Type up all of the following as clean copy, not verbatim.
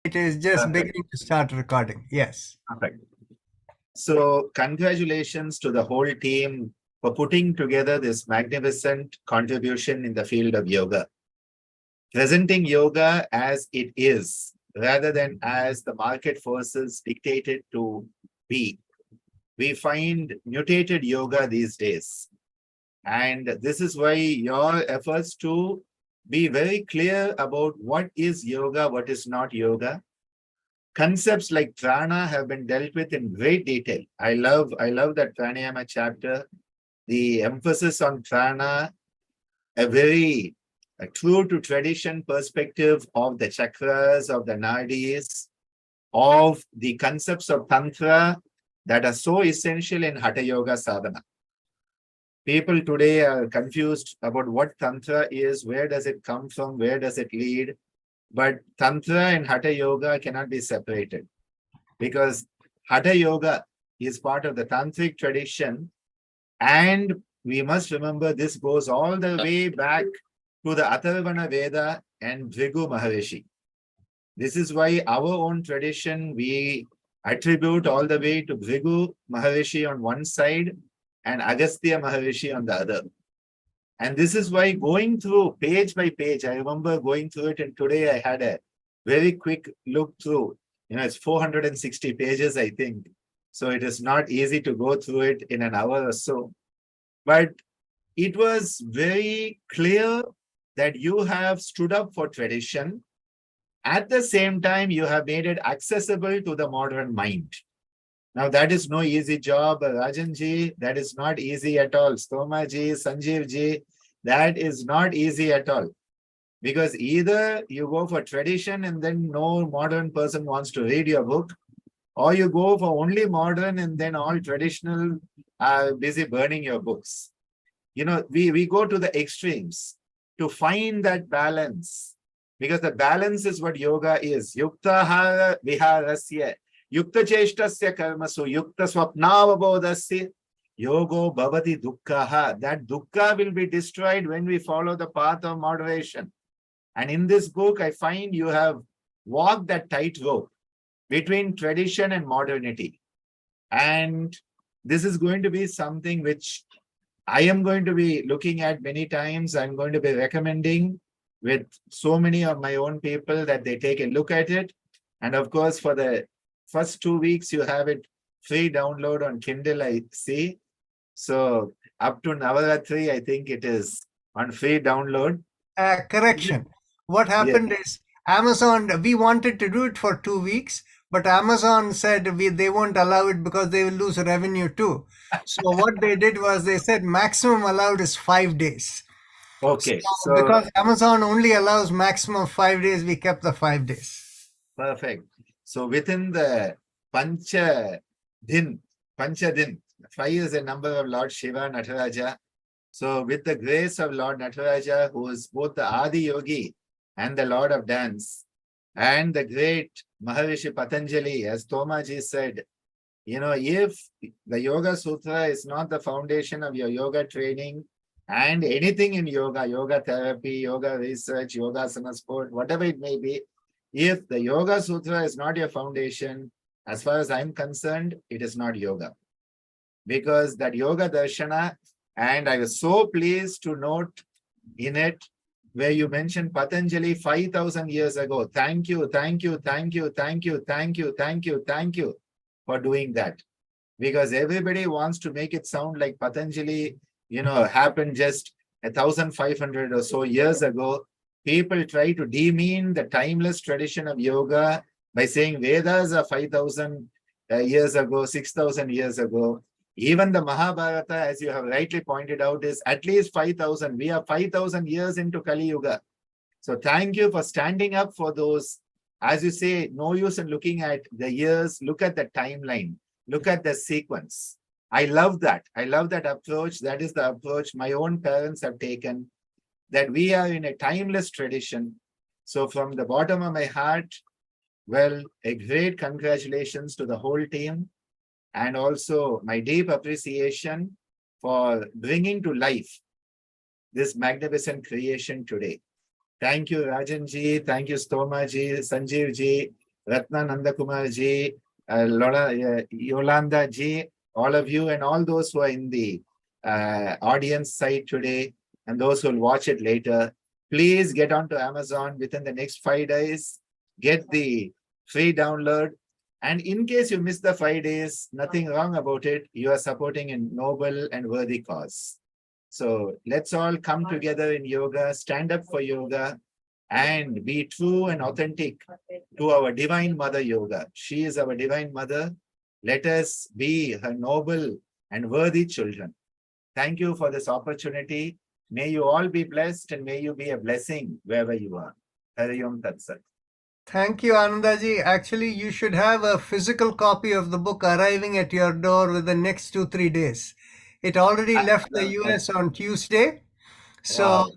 It is just Perfect. beginning to start recording. Yes. Perfect. So, congratulations to the whole team for putting together this magnificent contribution in the field of yoga. Presenting yoga as it is, rather than as the market forces dictate it to be. We find mutated yoga these days. And this is why your efforts to be very clear about what is yoga, what is not yoga. Concepts like prana have been dealt with in great detail. I love that pranayama chapter. The emphasis on prana, a true to tradition perspective of the chakras, of the nadis, of the concepts of tantra that are so essential in hatha yoga sadhana. People today are confused about what tantra is, where does it come from, where does it lead. But tantra and hatha yoga cannot be separated, because hatha yoga is part of the tantric tradition. And we must remember this goes all the way back to the Atharvana Veda and Bhrigu Maharishi. This is why our own tradition, we attribute all the way to Bhrigu Maharishi on one side and Agastya Maharishi on the other. And this is why going through page by page, I remember going through it, and today I had a very quick look through. It's 460 pages, I think. So it is not easy to go through it in an hour or so. But it was very clear that you have stood up for tradition. At the same time, you have made it accessible to the modern mind. Now, that is no easy job, Rajanji. That is not easy at all. Stomaji, Sanjeevji, that is not easy at all. Because either you go for tradition and then no modern person wants to read your book, or you go for only modern and then all traditional are busy burning your books. We go to the extremes to find that balance, because the balance is what yoga is. Yuktahara viharasya, yukta cheshtasya karmasu, yukta swapnavabodhasya, yogo bhavati dukkha. That dukkha will be destroyed when we follow the path of moderation. And in this book, I find you have walked that tightrope between tradition and modernity. And this is going to be something which I am going to be looking at many times. I'm going to be recommending with so many of my own people that they take a look at it. And of course, for the first 2 weeks, you have it free download on Kindle, I see. So up to Navaratri, I think it is on free download. Correction. What happened is Amazon, we wanted to do it for 2 weeks, but Amazon said they won't allow it because they will lose revenue too. So what they did was they said maximum allowed is 5 days. Okay. So because Amazon only allows maximum 5 days, we kept the 5 days. Perfect. So within the Pancha Din, 5 is a number of Lord Shiva Nataraja. So with the grace of Lord Nataraja, who is both the Adi Yogi and the Lord of Dance, and the great Maharishi Patanjali, as Tomaji said, if the Yoga Sutra is not the foundation of your yoga training and anything in yoga therapy, yoga research, yogasana sport, whatever it may be, if the Yoga Sutra is not your foundation, as far as I'm concerned, it is not yoga. Because that Yoga Darshana, and I was so pleased to note in it where you mentioned Patanjali 5,000 years ago. Thank you for doing that. Because everybody wants to make it sound like Patanjali, happened just 1,500 or so years ago. People try to demean the timeless tradition of yoga by saying Vedas are 5,000 years ago, 6,000 years ago. Even the Mahabharata, as you have rightly pointed out, is at least 5,000. We are 5,000 years into Kali Yuga. So thank you for standing up for those. As you say, no use in looking at the years, look at the timeline, look at the sequence. I love that. I love that approach. That is the approach my own parents have taken, that we are in a timeless tradition. So from the bottom of my heart, well, a great congratulations to the whole team. And also my deep appreciation for bringing to life this magnificent creation today. Thank you, Rajanji. Thank you, Stomaji, Sanjeevji, Ratna Nandakumar ji, Yolanda ji, all of you, and all those who are in the audience side today, and those who will watch it later. Please get onto Amazon within the next 5 days. Get the free download. And in case you miss the 5 days, nothing wrong about it. You are supporting a noble and worthy cause. So let's all come together in yoga, stand up for yoga, and be true and authentic to our Divine Mother Yoga. She is our Divine Mother. Let us be her noble and worthy children. Thank you for this opportunity. May you all be blessed and may you be a blessing wherever you are. Hari Om Tat Sat. Thank you, Anandaji. Actually, you should have a physical copy of the book arriving at your door within the next 2-3 days. It already left the US on Tuesday. So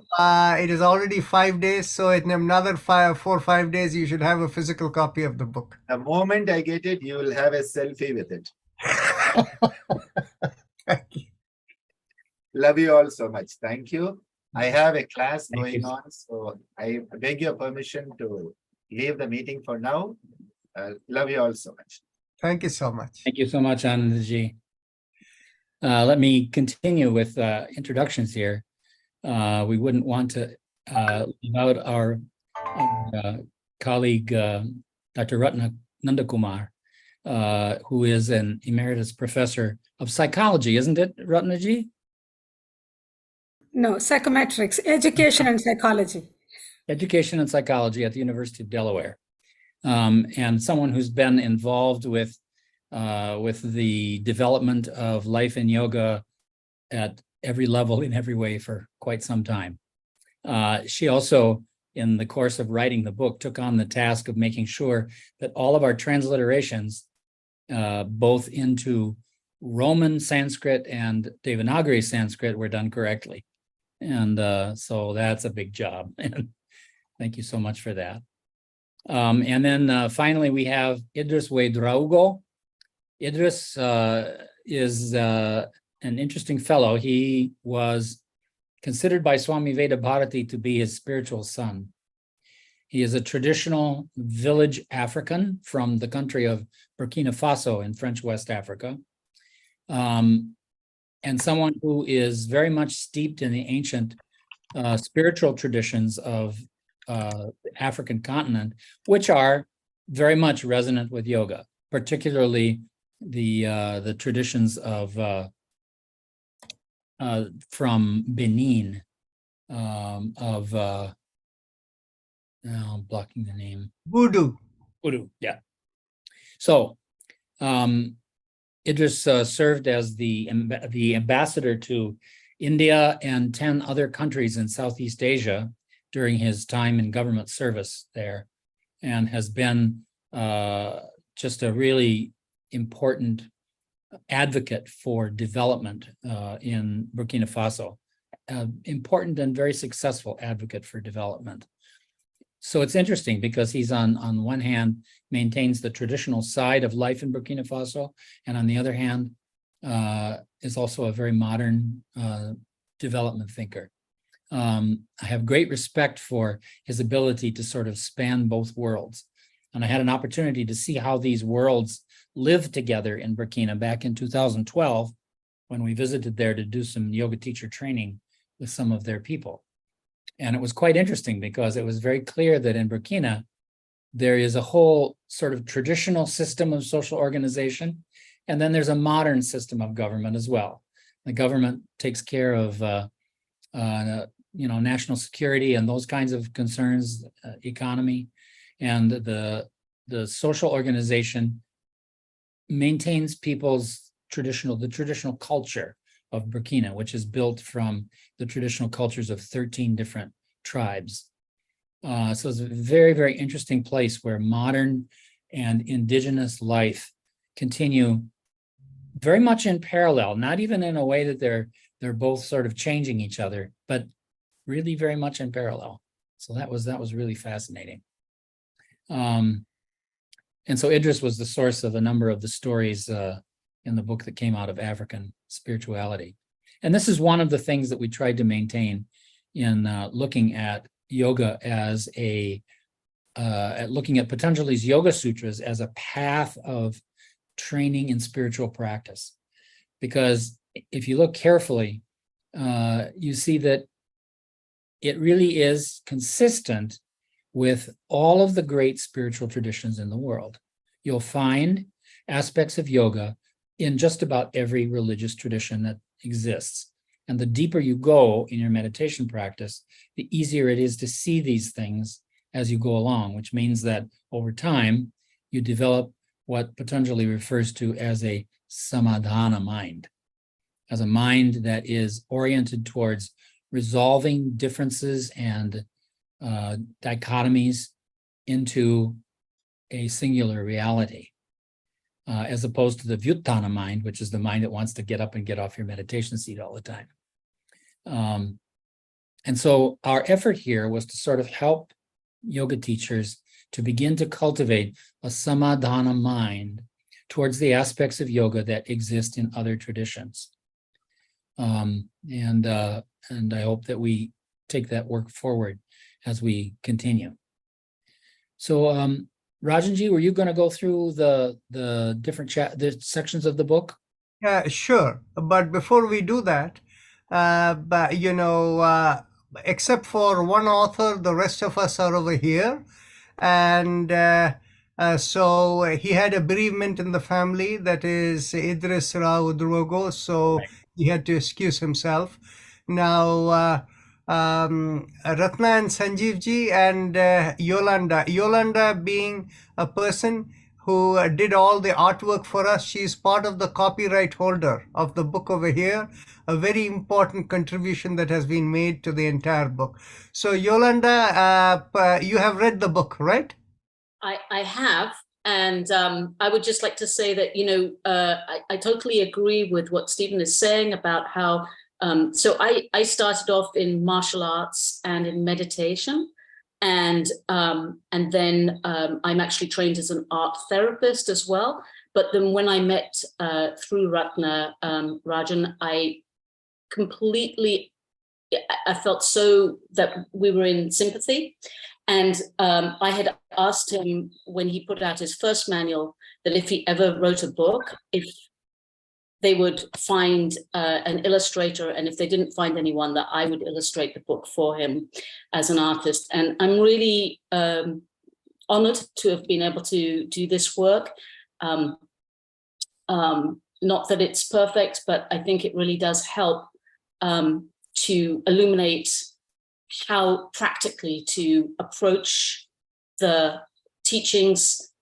it is already 5 days. So in another 4 or 5 days, you should have a physical copy of the book. The moment I get it, you will have a selfie with it. Thank you. Love you all so much. Thank you. I have a class going on, so I beg your permission to leave the meeting for now. Love you all so much. Thank you so much. Thank you so much, Anandaji. Let me continue with introductions here. We wouldn't want to leave out our colleague, Dr. Ratna Nandakumar, who is an emeritus professor of psychology, isn't it, Ratnaji? No, psychometrics, education and psychology. Education and psychology at the University of Delaware, and someone who's been involved with the development of life in yoga at every level in every way for quite some time. She also, in the course of writing the book, took on the task of making sure that all of our transliterations, both into Roman Sanskrit and Devanagari Sanskrit, were done correctly. And so that's a big job. And thank you so much for that. And then finally, we have Idris Wedraugo. Idris is an interesting fellow. He was considered by Swami Vedabharati to be his spiritual son. He is a traditional village African from the country of Burkina Faso in French West Africa. And someone who is very much steeped in the ancient spiritual traditions of the African continent, which are very much resonant with yoga, particularly the traditions of from Benin, I'm blocking the name. Voodoo. Voodoo, yeah. So Idris served as the ambassador to India and 10 other countries in Southeast Asia during his time in government service there, and has been just a really important advocate for development in Burkina Faso, important and very successful advocate for development. So it's interesting because he's on one hand maintains the traditional side of life in Burkina Faso, and on the other hand is also a very modern development thinker. I have great respect for his ability to sort of span both worlds. And I had an opportunity to see how these worlds live together in Burkina back in 2012, when we visited there to do some yoga teacher training with some of their people. And it was quite interesting because it was very clear that in Burkina, there is a whole sort of traditional system of social organization, and then there's a modern system of government as well. The government takes care of national security and those kinds of concerns, economy, and the social organization maintains people's the traditional culture of Burkina, which is built from the traditional cultures of 13 different tribes. So it's a very, very interesting place where modern and indigenous life continue very much in parallel, not even in a way that they're both sort of changing each other, but really very much in parallel. So that was really fascinating. And so Idris was the source of a number of the stories in the book that came out of African spirituality. And this is one of the things that we tried to maintain in looking at yoga as a at looking at Patanjali's Yoga Sutras as a path of training in spiritual practice. Because if you look carefully, you see that it really is consistent with all of the great spiritual traditions in the world. You'll find aspects of yoga in just about every religious tradition that exists. And the deeper you go in your meditation practice, the easier it is to see these things as you go along, which means that over time, you develop what Patanjali refers to as a samadhana mind, as a mind that is oriented towards resolving differences and dichotomies into a singular reality, as opposed to the Vyuttana mind, which is the mind that wants to get up and get off your meditation seat all the time. And so our effort here was to sort of help yoga teachers to begin to cultivate a samadhana mind towards the aspects of yoga that exist in other traditions. And I hope that we take that work forward as we continue. So, Rajanji, were you going to go through the different the sections of the book? Yeah, sure. But before we do that, but except for one author, the rest of us are over here. And so he had a bereavement in the family, that is Idris Rao Drogo, so Right. he had to excuse himself. Now, Ratna and Sanjeevji and Yolanda being a person who did all the artwork for us. She's part of the copyright holder of the book over here, a very important contribution that has been made to the entire book. So Yolanda, you have read the book, right? I have, and I would just like to say that, I totally agree with what Stephen is saying about how, so I started off in martial arts and in meditation, and then I'm actually trained as an art therapist as well. But then when I met through Ratna, Rajan, I felt so that we were in sympathy. And I had asked him when he put out his first manual that if he ever wrote a book, if they would find an illustrator, and if they didn't find anyone, that I would illustrate the book for him as an artist. And I'm really honored to have been able to do this work. Not that it's perfect, but I think it really does help to illuminate how practically to approach the teachings.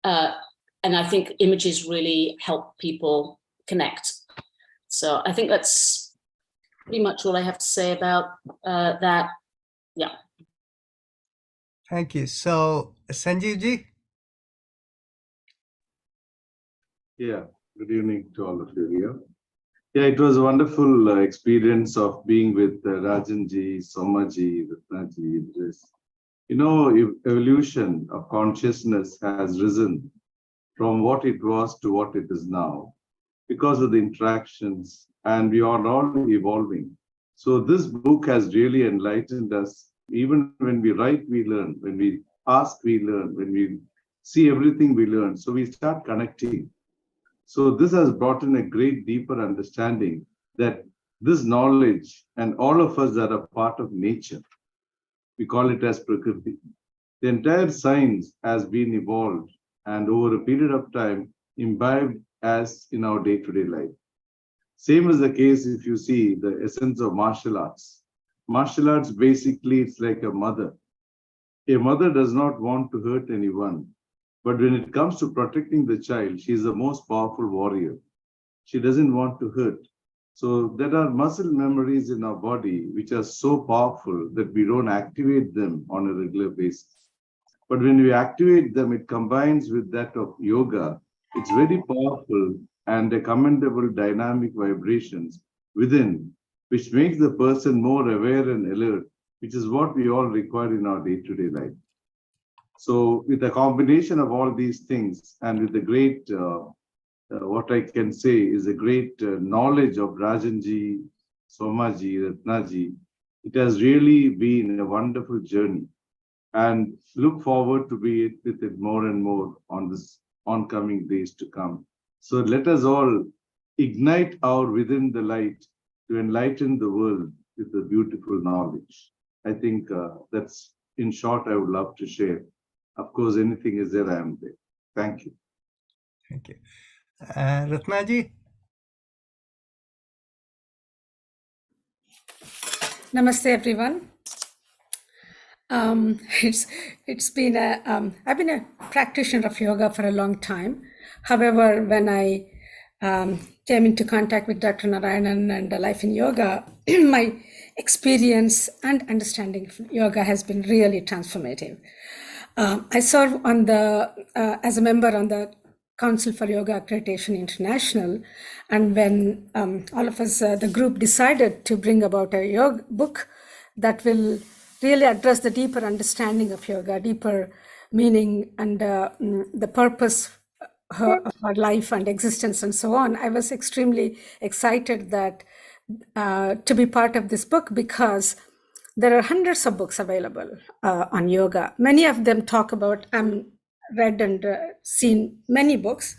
And I think images really help people connect. So I think that's pretty much all I have to say about that. Yeah. Thank you. So Sanjeevji? Yeah, good evening to all of you here. Yeah, it was a wonderful experience of being with Rajanji, Somaji, Ratnaji, Idris. Evolution of consciousness has risen from what it was to what it is now because of the interactions, and we are all evolving. So this book has really enlightened us. Even when we write, we learn. When we ask, we learn. When we see everything, we learn. So we start connecting. So this has brought in a great deeper understanding that this knowledge and all of us are a part of nature. We call it as Prakriti. The entire science has been evolved and over a period of time imbibed as in our day-to-day life. Same is the case if you see the essence of martial arts. Martial arts, basically, it's like a mother. A mother does not want to hurt anyone. But when it comes to protecting the child, she is the most powerful warrior. She doesn't want to hurt. So there are muscle memories in our body which are so powerful that we don't activate them on a regular basis. But when we activate them, it combines with that of yoga. It's very powerful and a commendable dynamic vibrations within, which makes the person more aware and alert, which is what we all require in our day-to-day life. So with a combination of all these things and with the great, what I can say is a great knowledge of Rajanji, Somaji, Ratnaji, it has really been a wonderful journey. and look forward to be with it more and more on this oncoming days to come. So let us all ignite our within the light to enlighten the world with the beautiful knowledge. I think that's, in short, I would love to share. Of course, anything is there, I am there. Thank you. Thank you. Ratnaji? Namaste, everyone. It's been I've been a practitioner of yoga for a long time. However, when I came into contact with Dr. Narayanan and Life in Yoga, my experience and understanding of yoga has been really transformative. I serve on the as a member on the Council for Yoga Accreditation International, and when all of us, the group, decided to bring about a yoga book that will really address the deeper understanding of yoga, deeper meaning, and the purpose of our life and existence and so on, I was extremely excited that to be part of this book, because there are hundreds of books available on yoga. Many of them talk about, read and seen many books,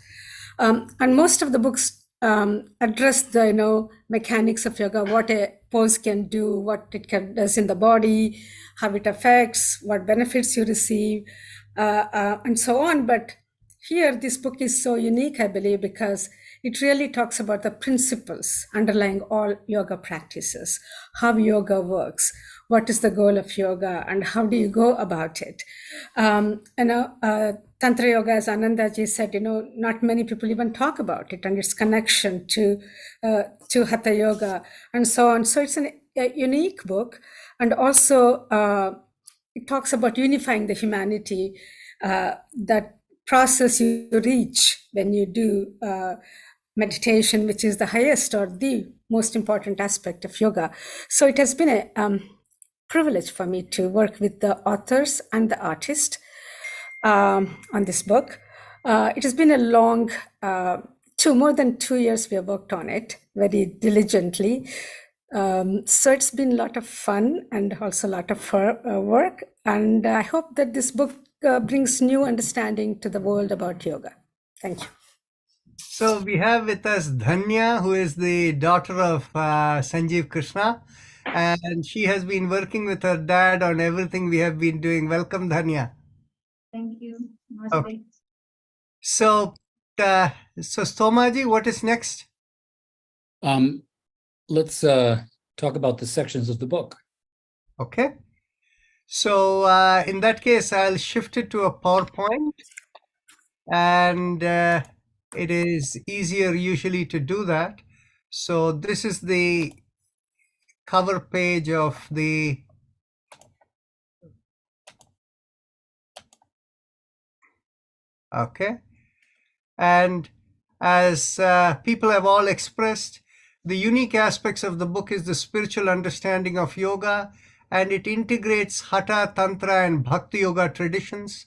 and most of the books address the mechanics of yoga, what a pose can do, what it does in the body, how it affects, what benefits you receive, and so on. But here, this book is so unique, I believe, because it really talks about the principles underlying all yoga practices, how yoga works, what is the goal of yoga, and how do you go about it. Tantra yoga, as Anandaji said, not many people even talk about it and its connection to Hatha yoga and so on. So it's a unique book, and also it talks about unifying the humanity, that process you reach when you do meditation, which is the highest or the most important aspect of yoga. So it has been a privilege for me to work with the authors and the artist on this book. It has been a long, more than 2 years we have worked on it very diligently. So it's been a lot of fun and also a lot of work. And I hope that this book brings new understanding to the world about yoga. Thank you. So we have with us Dhanya, who is the daughter of Sanjeev Krishna, and she has been working with her dad on everything we have been doing. Welcome, Dhanya. Thank you. Namaste. Okay. So Stomaji, what is next? Let's talk about the sections of the book. Okay. So in that case, I'll shift it to a PowerPoint, and it is easier usually to do that. So this is the cover page of the okay. And as people have all expressed, the unique aspects of the book is the spiritual understanding of yoga, and it integrates Hatha, Tantra, and Bhakti Yoga traditions,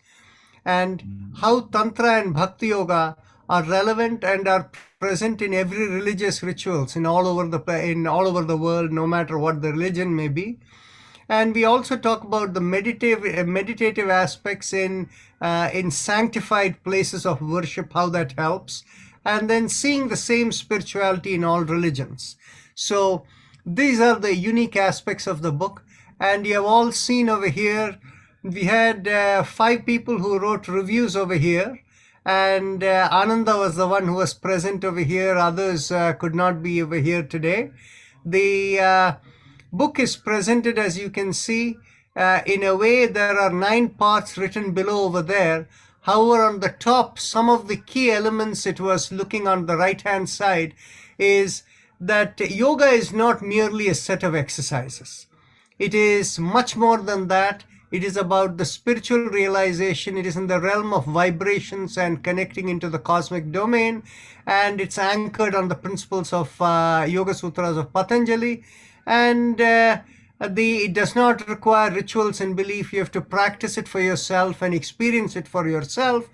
and how Tantra and Bhakti Yoga are relevant and are present in every religious rituals in all over the world, no matter what the religion may be. And we also talk about the meditative aspects in sanctified places of worship, how that helps, and then seeing the same spirituality in all religions. So these are the unique aspects of the book. And you have all seen over here, we had 5 people who wrote reviews over here. And Ananda was the one who was present over here. Others could not be over here today. The book is presented, as you can see, in a way. There are 9 parts written below over there. However, on the top, some of the key elements it was looking on the right-hand side is that yoga is not merely a set of exercises. It is much more than that. It is about the spiritual realization. It is in the realm of vibrations and connecting into the cosmic domain. And it's anchored on the principles of Yoga Sutras of Patanjali. And it does not require rituals and belief. You have to practice it for yourself and experience it for yourself.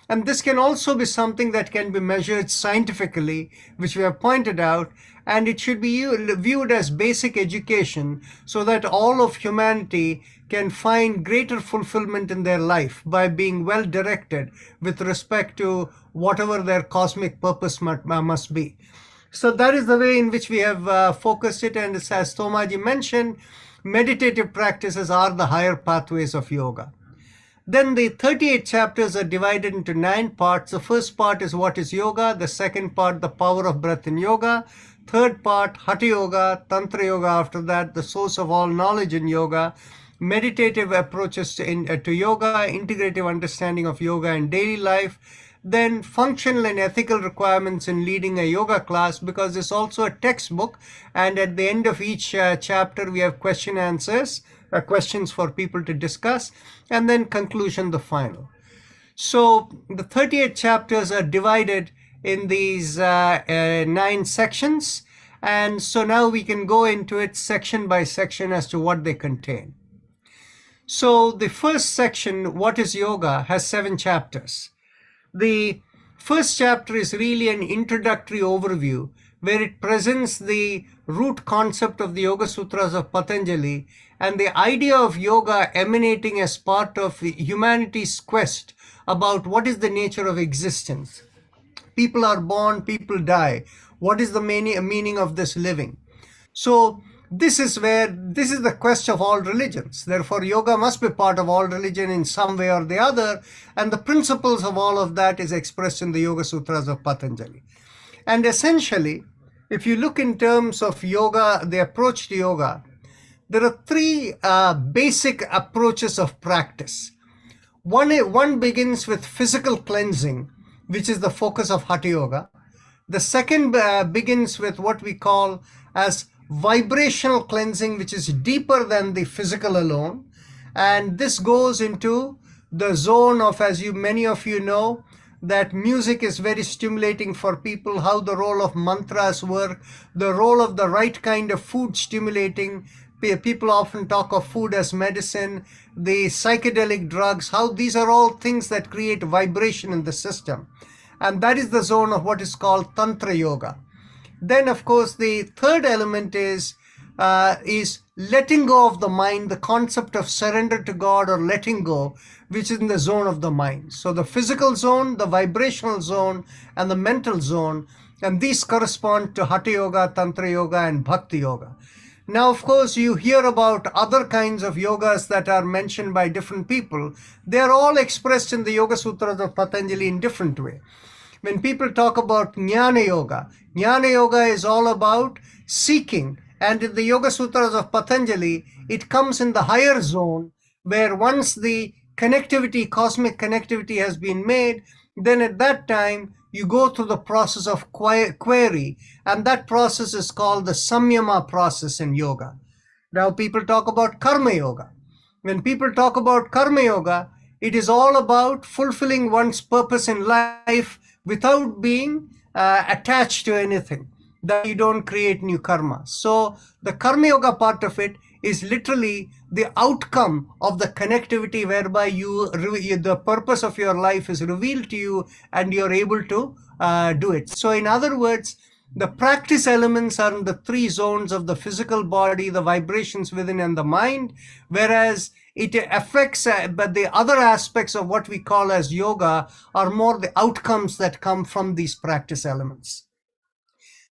And this can also be something that can be measured scientifically, which we have pointed out. And it should be viewed as basic education so that all of humanity can find greater fulfillment in their life by being well directed with respect to whatever their cosmic purpose must be. So that is the way in which we have focused it. And as Thomaji mentioned, meditative practices are the higher pathways of yoga. Then the 38 chapters are divided into 9 parts. The first part is what is yoga. The second part, the power of breath in yoga. Third part, Hatha Yoga, Tantra Yoga after that, the source of all knowledge in yoga, meditative approaches to yoga, integrative understanding of yoga in daily life, then functional and ethical requirements in leading a yoga class, because it's also a textbook, and at the end of each chapter we have questions for people to discuss, and then conclusion, the final. So the 38 chapters are divided in these 9 sections, and so now we can go into it section by section as to what they contain. So the first section, what is yoga, has 7 chapters. The first chapter is really an introductory overview where it presents the root concept of the Yoga Sutras of Patanjali and the idea of yoga emanating as part of humanity's quest about what is the nature of existence. People are born, people die. What is the meaning of this living? So this is the quest of all religions. Therefore, yoga must be part of all religion in some way or the other. And the principles of all of that is expressed in the Yoga Sutras of Patanjali. And essentially, if you look in terms of yoga, the approach to yoga, there are 3 basic approaches of practice. One begins with physical cleansing, which is the focus of Hatha Yoga. The second begins with what we call as vibrational cleansing, which is deeper than the physical alone. And this goes into the zone of, as many of you know, that music is very stimulating for people, how the role of mantras work, the role of the right kind of food stimulating. People often talk of food as medicine, the psychedelic drugs, how these are all things that create vibration in the system. And that is the zone of what is called Tantra Yoga. Then, of course, the third element is letting go of the mind, the concept of surrender to God or letting go, which is in the zone of the mind. So the physical zone, the vibrational zone, and the mental zone, and these correspond to Hatha Yoga, Tantra Yoga, and Bhakti Yoga. Now, of course, you hear about other kinds of yogas that are mentioned by different people. They are all expressed in the Yoga Sutras of Patanjali in different way. When people talk about Jnana Yoga is all about seeking. And in the Yoga Sutras of Patanjali, it comes in the higher zone where once the connectivity, cosmic connectivity has been made, then at that time, you go through the process of query. And that process is called the Samyama process in yoga. Now people talk about Karma Yoga. When people talk about Karma Yoga, it is all about fulfilling one's purpose in life without being attached to anything, that you don't create new karma. So the Karma Yoga part of it is literally the outcome of the connectivity whereby the purpose of your life is revealed to you and you're able to do it. So in other words, the practice elements are in the 3 zones of the physical body, the vibrations within, and the mind, whereas it affects, but the other aspects of what we call as yoga are more the outcomes that come from these practice elements.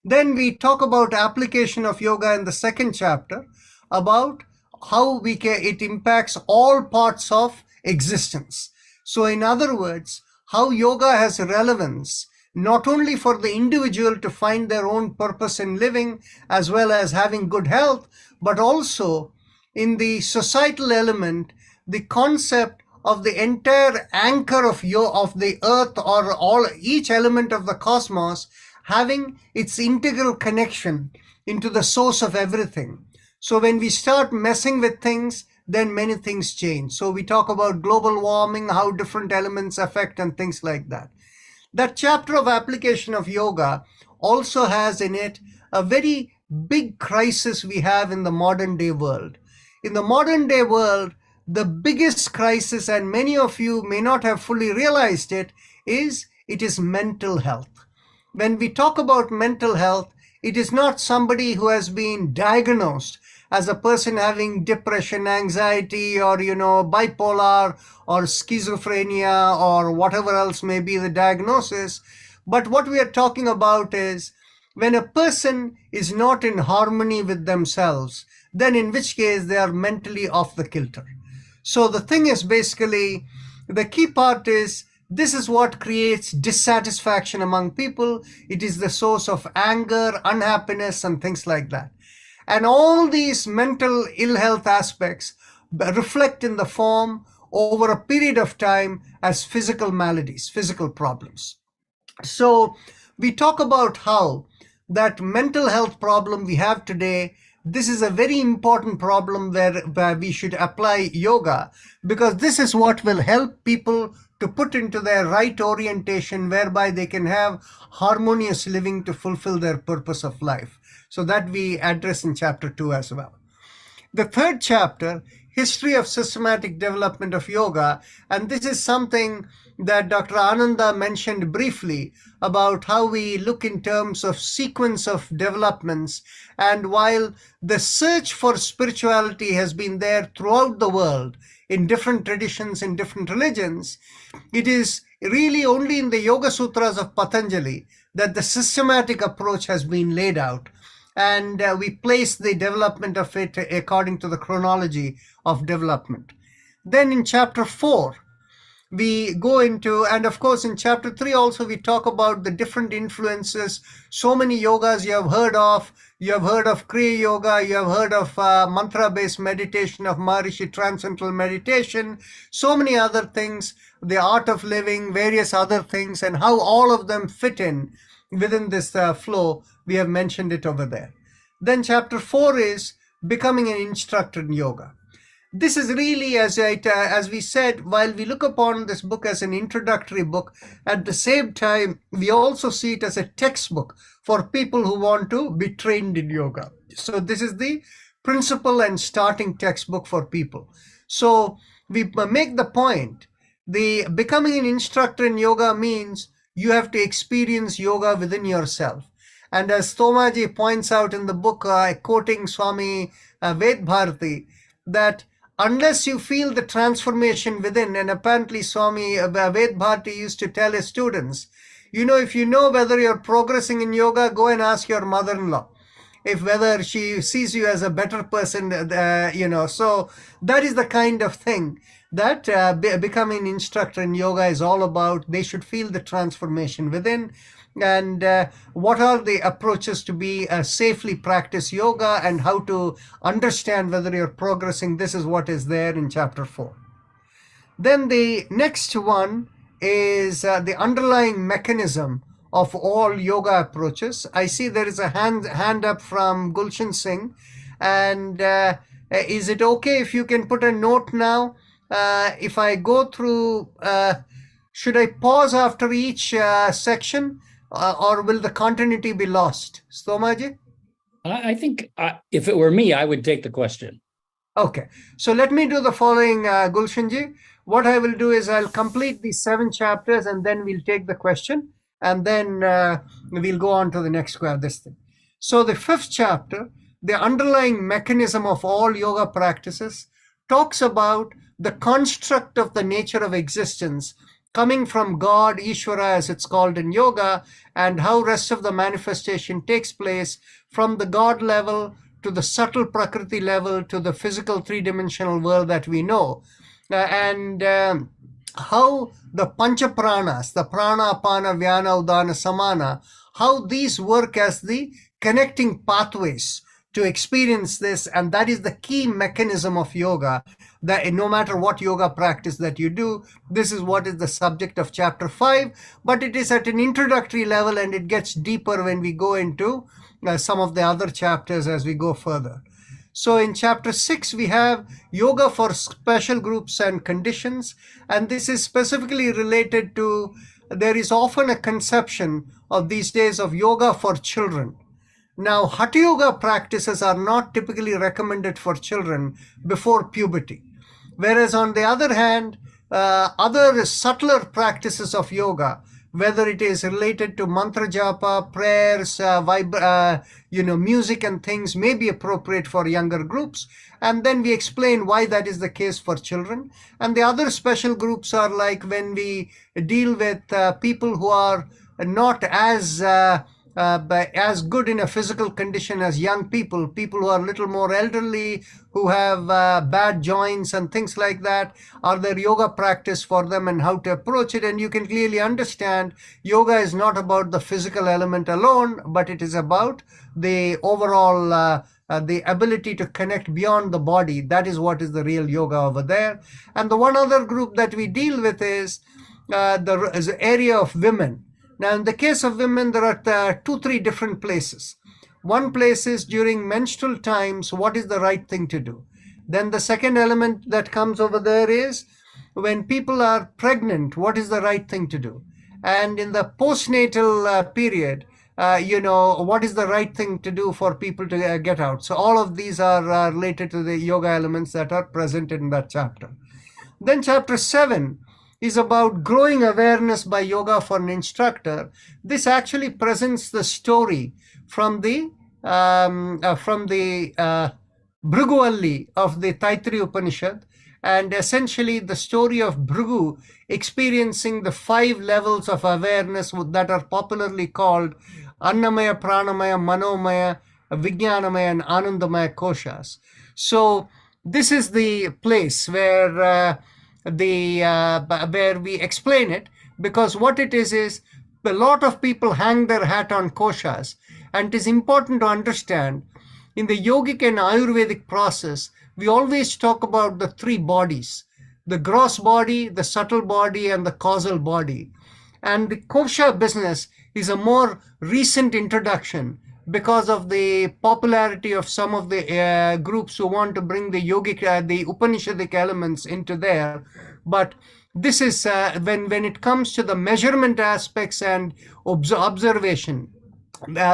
Then we talk about application of yoga in the second chapter, about how it impacts all parts of existence. So in other words, how yoga has relevance not only for the individual to find their own purpose in living as well as having good health, but also in the societal element, the concept of the entire anchor of the earth or each element of the cosmos having its integral connection into the source of everything. So when we start messing with things, then many things change. So we talk about global warming, how different elements affect and things like that. That chapter of application of yoga also has in it a very big crisis we have in the modern day world. In the modern day world, the biggest crisis, and many of you may not have fully realized it is mental health. When we talk about mental health, it is not somebody who has been diagnosed as a person having depression, anxiety, or, bipolar or schizophrenia or whatever else may be the diagnosis. But what we are talking about is when a person is not in harmony with themselves, then in which case they are mentally off the kilter. So the thing is basically, the key part is, this is what creates dissatisfaction among people. It is the source of anger, unhappiness, and things like that. And all these mental ill health aspects reflect in the form over a period of time as physical maladies, physical problems. So we talk about how that mental health problem we have today, this is a very important problem where we should apply yoga, because this is what will help people to put into their right orientation, whereby they can have harmonious living to fulfill their purpose of life. So that we address in chapter 2 as well. The third chapter, History of Systematic Development of Yoga, and this is something that Dr. Ananda mentioned briefly about how we look in terms of sequence of developments. And while the search for spirituality has been there throughout the world in different traditions, in different religions, it is really only in the Yoga Sutras of Patanjali that the systematic approach has been laid out. And we place the development of it according to the chronology of development. Then in chapter 4, we go into, and of course in chapter 3 also we talk about the different influences. So many yogas you have heard of. You have heard of Kriya Yoga, you have heard of mantra-based meditation of Maharishi, Transcendental Meditation, so many other things, the art of living, various other things, and how all of them fit in within this flow. We have mentioned it over there. Then chapter 4 is becoming an instructor in yoga. This is really, as we said, while we look upon this book as an introductory book, at the same time, we also see it as a textbook for people who want to be trained in yoga. So this is the principal and starting textbook for people. So we make the point, the becoming an instructor in yoga means you have to experience yoga within yourself. And as Thomaji points out in the book, quoting Swami Vedbharati, that unless you feel the transformation within, and apparently Swami Vedbharati used to tell his students, if you know whether you're progressing in yoga, go and ask your mother-in-law if whether she sees you as a better person, So that is the kind of thing that becoming an instructor in yoga is all about. They should feel the transformation within. And what are the approaches to be safely practice yoga, and how to understand whether you're progressing. This is what is there in chapter 4. Then the next one is the underlying mechanism of all yoga approaches. I see there is a hand up from Gulshan Singh. And is it okay if you can put a note now? If I go through, should I pause after each section? Or will the continuity be lost? Stomaji? I think if it were me, I would take the question. Okay. So let me do the following, Gulshanji. What I will do is I'll complete these 7 chapters and then we'll take the question, and then we'll go on to the next this thing. So the 5th chapter, the underlying mechanism of all yoga practices, talks about the construct of the nature of existence coming from God, Ishvara as it's called in yoga, and how rest of the manifestation takes place from the God level to the subtle Prakriti level to the physical 3-dimensional world that we know. And how the Pancha Pranas, the Prana, Apana, Vyana, Udana, Samana, how these work as the connecting pathways to experience this. And that is the key mechanism of yoga, that no matter what yoga practice that you do, this is what is the subject of chapter 5, but it is at an introductory level and it gets deeper when we go into some of the other chapters as we go further. So in chapter 6, we have yoga for special groups and conditions, and this is specifically related to, there is often a conception of these days of yoga for children. Now, Hatha Yoga practices are not typically recommended for children before puberty. Whereas on the other hand, other subtler practices of yoga, whether it is related to mantra japa, prayers, music and things may be appropriate for younger groups. And then we explain why that is the case for children. And the other special groups are like when we deal with people who are not as good in a physical condition as young people who are a little more elderly, who have bad joints and things like that, are there yoga practice for them and how to approach it. And you can clearly understand yoga is not about the physical element alone, but it is about the overall the ability to connect beyond the body. That is what is the real yoga over there. And the one other group that we deal with is the area of women. Now, in the case of women, there are 2-3 different places. One place is during menstrual times, what is the right thing to do? Then the second element that comes over there is when people are pregnant, what is the right thing to do? And in the postnatal period, what is the right thing to do for people to get out? So all of these are related to the yoga elements that are present in that chapter. Then chapter 7 is about growing awareness by yoga for an instructor. This actually presents the story from the Bhrigu of the Taittiriya Upanishad, and essentially the story of Bhrigu experiencing the 5 levels of awareness that are popularly called Annamaya, Pranamaya, Manomaya, Vijnanamaya, and Anandamaya koshas. So this is the place where where we explain it, because what it is a lot of people hang their hat on koshas, and it is important to understand in the yogic and Ayurvedic process, we always talk about the 3 bodies: the gross body, the subtle body, and the causal body. And the kosha business is a more recent introduction because of the popularity of some of the groups who want to bring the yogic, the Upanishadic elements into there. But this is when it comes to the measurement aspects and observation,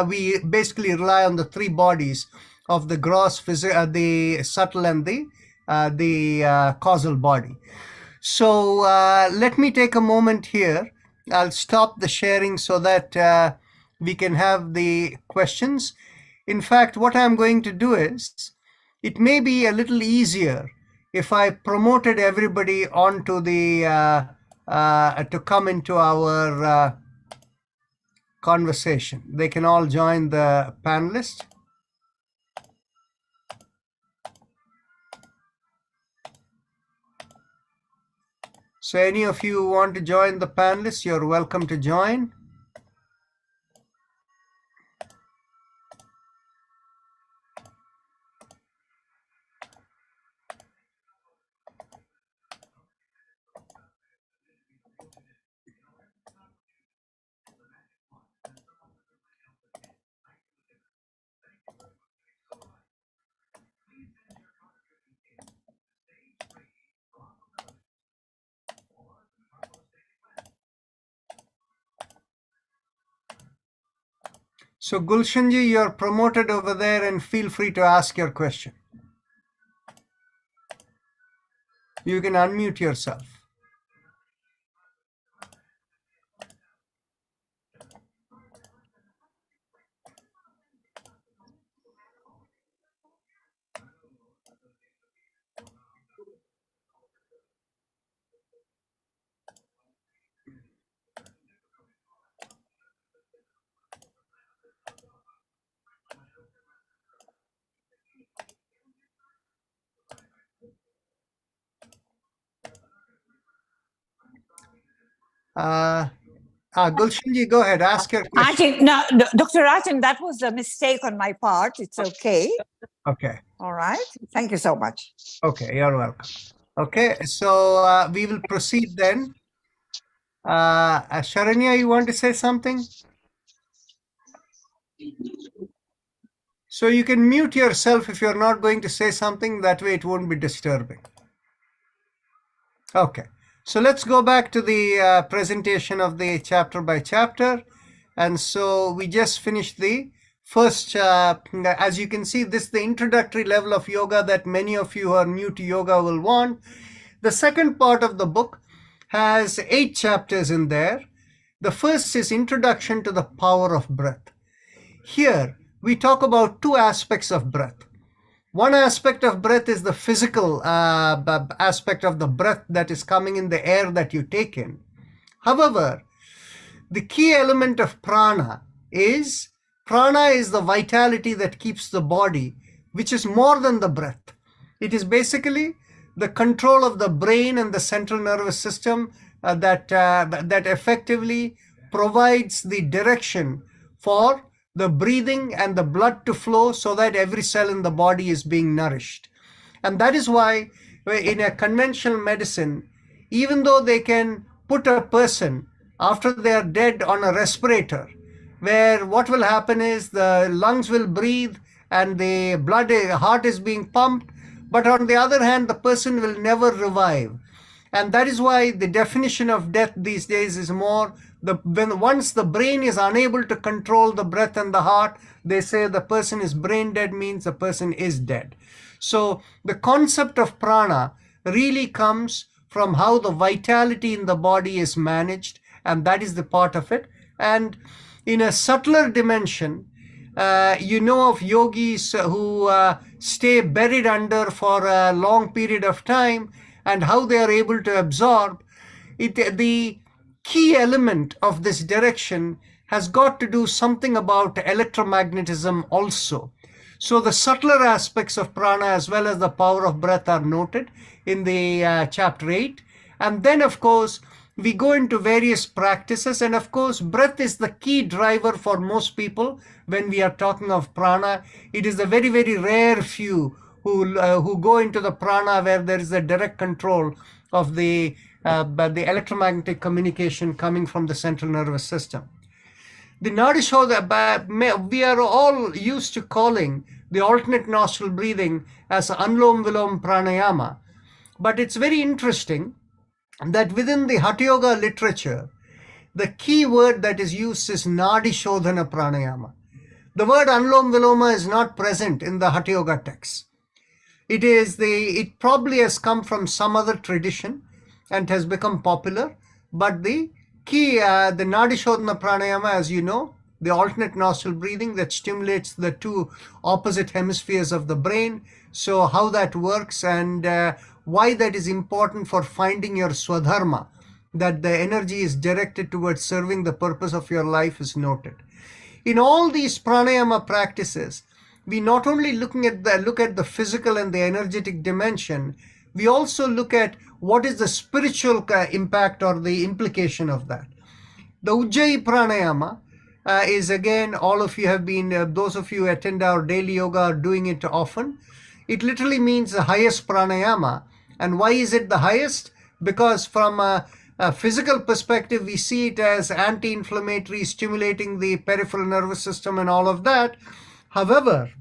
we basically rely on the 3 bodies of the gross, the subtle, and the causal body. So let me take a moment here. I'll stop the sharing so that we can have the questions. In fact, what I'm going to do is, it may be a little easier if I promoted everybody onto the to come into our conversation. They can all join the panelists. So any of you who want to join the panelists, you're welcome to join. So Gulshanji, you're promoted over there, and feel free to ask your question. You can unmute yourself. Gulshanji, go ahead, ask your question. Artin, no, Dr. Artin, that was a mistake on my part. It's okay. Okay. All right. Thank you so much. Okay, you're welcome. Okay, so we will proceed then. Sharanya, you want to say something? So you can mute yourself if you're not going to say something. That way it won't be disturbing. Okay. So let's go back to the presentation of the chapter by chapter. And so we just finished the first, as you can see, this is the introductory level of yoga that many of you who are new to yoga will want. The second part of the book has 8 chapters in there. The first is Introduction to the Power of Breath. Here, we talk about two aspects of breath. One aspect of breath is the physical aspect of the breath that is coming in the air that you take in. However, the key element of prana is the vitality that keeps the body, which is more than the breath. It is basically the control of the brain and the central nervous system that effectively provides the direction for the breathing and the blood to flow so that every cell in the body is being nourished. And that is why in a conventional medicine, even though they can put a person after they are dead on a respirator, where what will happen is the lungs will breathe and the heart is being pumped, but on the other hand, the person will never revive. And that is why the definition of death these days is more once the brain is unable to control the breath and the heart, they say the person is brain dead, means the person is dead. So the concept of prana really comes from how the vitality in the body is managed, and that is the part of it. And in a subtler dimension, you know of yogis who stay buried under for a long period of time and how they are able to absorb it. The key element of this direction has got to do something about electromagnetism also. So the subtler aspects of prana as well as the power of breath are noted in the chapter 8. And then, of course, we go into various practices. And of course, breath is the key driver for most people when we are talking of prana. It is the very, very rare few who go into the prana where there is a direct control of the electromagnetic communication coming from the central nervous system. The Nadi Shodhana, we are all used to calling the alternate nostril breathing as Anulom Vilom Pranayama. But it's very interesting that within the Hatha Yoga literature, the key word that is used is Nadi Shodhana Pranayama. The word Anulom Viloma is not present in the Hatha Yoga text. It probably has come from some other tradition and has become popular, but the key, the Nadi Shodhana Pranayama, as you know, the alternate nostril breathing that stimulates the two opposite hemispheres of the brain. So how that works and why that is important for finding your swadharma, that the energy is directed towards serving the purpose of your life, is noted. In all these pranayama practices, we not only look at the physical and the energetic dimension, we also look at what is the spiritual impact or the implication of that. The Ujjayi Pranayama is, again, all of you have been, those of you who attend our daily yoga are doing it often. It literally means the highest pranayama. And why is it the highest? Because from a physical perspective, we see it as anti-inflammatory, stimulating the peripheral nervous system and all of that. However,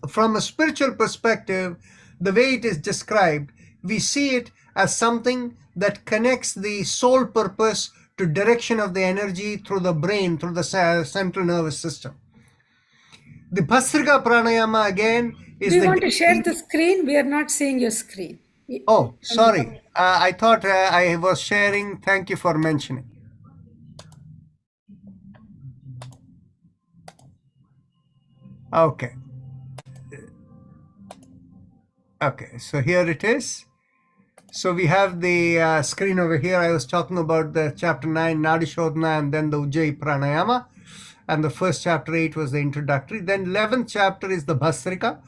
from a spiritual perspective, the way it is described, we see it as something that connects the sole purpose to direction of the energy through the brain, through the central nervous system. The Bhastrika Pranayama, again, is Do you want to share the screen? We are not seeing your screen. Oh, sorry. I thought I was sharing. Thank you for mentioning. Okay. Okay, so here it is. So we have the screen over here. I was talking about the chapter 9, Nadi Shodhana, and then the Ujjayi Pranayama. And the first chapter 8 was the introductory. Then 11th chapter is the Bhastrika.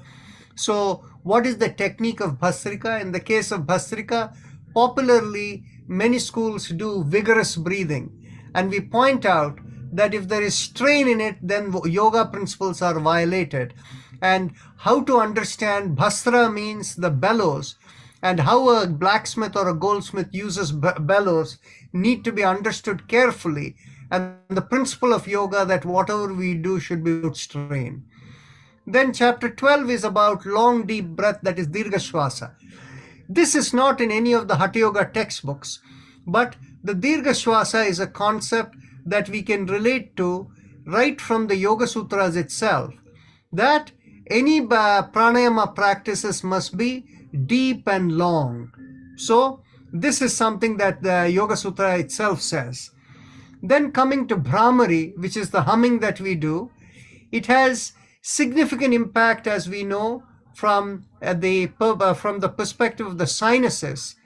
So what is the technique of Bhastrika? In the case of Bhastrika, popularly, many schools do vigorous breathing. And we point out that if there is strain in it, then yoga principles are violated. And how to understand Bhastra means the bellows, and how a blacksmith or a goldsmith uses bellows need to be understood carefully. And the principle of yoga that whatever we do should be without strain. Then chapter 12 is about long deep breath, that is Dirgha Shwasa. This is not in any of the Hatha Yoga textbooks, but the Dirgha Shwasa is a concept that we can relate to right from the Yoga Sutras itself, that any pranayama practices must be deep and long. So this is something that the Yoga Sutra itself says. Then coming to Brahmari, which is the humming that we do, it has significant impact, as we know, from the perspective of the sinuses.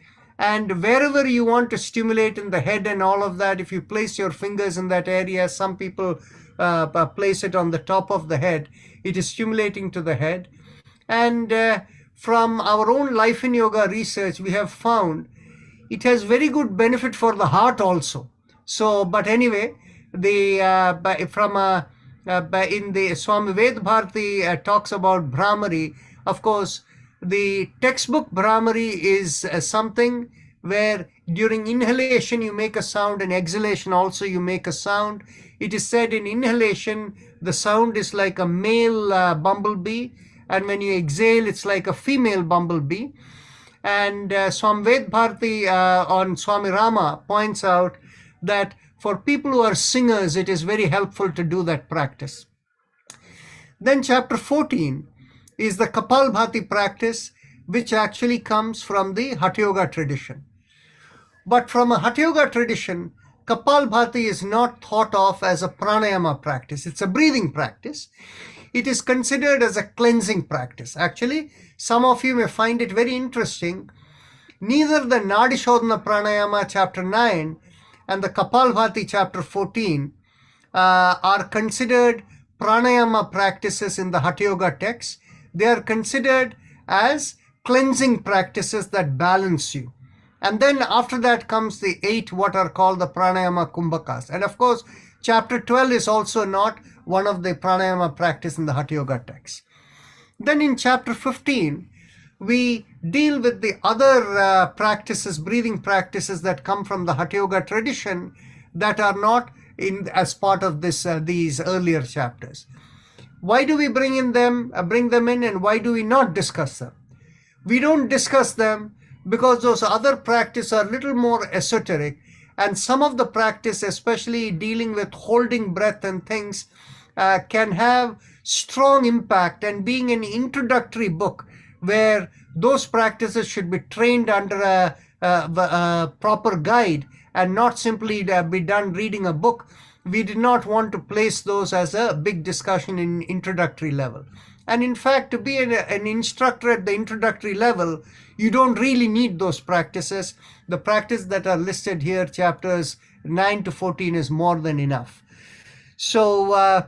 And wherever you want to stimulate in the head and all of that, if you place your fingers in that area, some people place it on the top of the head, it is stimulating to the head. And from our own Life in Yoga research, we have found it has very good benefit for the heart also. So, but anyway, in the Swami Ved Bharati talks about Brahmari. Of course, the textbook Brahmari is something where during inhalation you make a sound, and exhalation also you make a sound. It is said in inhalation the sound is like a male bumblebee, and when you exhale it's like a female bumblebee. And Swami Ved Bharati on Swami Rama points out that for people who are singers, it is very helpful to do that practice. Then chapter 14 is the Kapalbhati practice, which actually comes from the Hatha Yoga tradition. But from a Hatha Yoga tradition, Kapalbhati is not thought of as a pranayama practice. It's a breathing practice. It is considered as a cleansing practice. Actually, some of you may find it very interesting. Neither the Nadi Shodhana Pranayama chapter 9 and the Kapalbhati chapter 14 are considered pranayama practices in the Hatha Yoga text. They are considered as cleansing practices that balance you. And then after that comes the 8 what are called the pranayama kumbhakas. And of course, chapter 12 is also not one of the pranayama practice in the Hatha Yoga text. Then in chapter 15, we deal with the other practices, breathing practices that come from the Hatha Yoga tradition that are not as part of these earlier chapters. Why do we bring them in, and why do we not discuss them? We don't discuss them because those other practices are a little more esoteric, and some of the practice, especially dealing with holding breath and things, can have strong impact, and being an introductory book where those practices should be trained under a proper guide and not simply be done reading a book, we did not want to place those as a big discussion in introductory level. And in fact, to be an instructor at the introductory level, you don't really need those practices. The practice that are listed here, chapters 9 to 14, is more than enough. So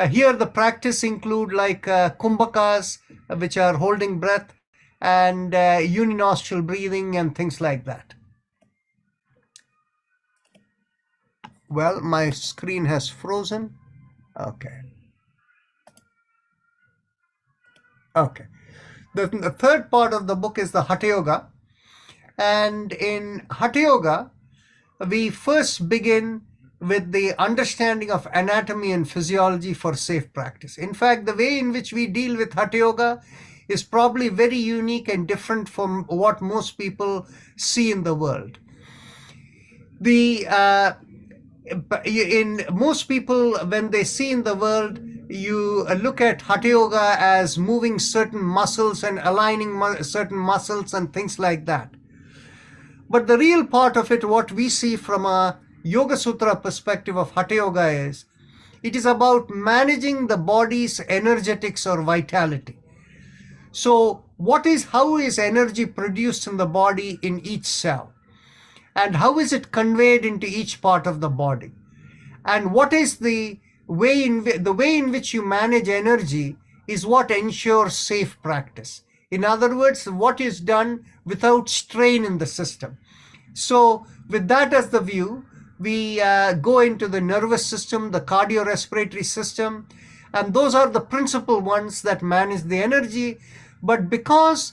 here the practice include like kumbhakas, which are holding breath, and uninostril breathing and things like that. Well, my screen has frozen. Okay. The third part of the book is the Hatha Yoga. And in Hatha Yoga, we first begin with the understanding of anatomy and physiology for safe practice. In fact, the way in which we deal with Hatha Yoga is probably very unique and different from what most people see in the world. In most people, when they see in the world, you look at Hatha Yoga as moving certain muscles and aligning certain muscles and things like that. But the real part of it, what we see from a Yoga Sutra perspective of Hatha Yoga is, it is about managing the body's energetics or vitality. So how is energy produced in the body in each cell? And how is it conveyed into each part of the body? And what is the way in which you manage energy is what ensures safe practice. In other words, what is done without strain in the system. So with that as the view, we go into the nervous system, the cardiorespiratory system, and those are the principal ones that manage the energy. But because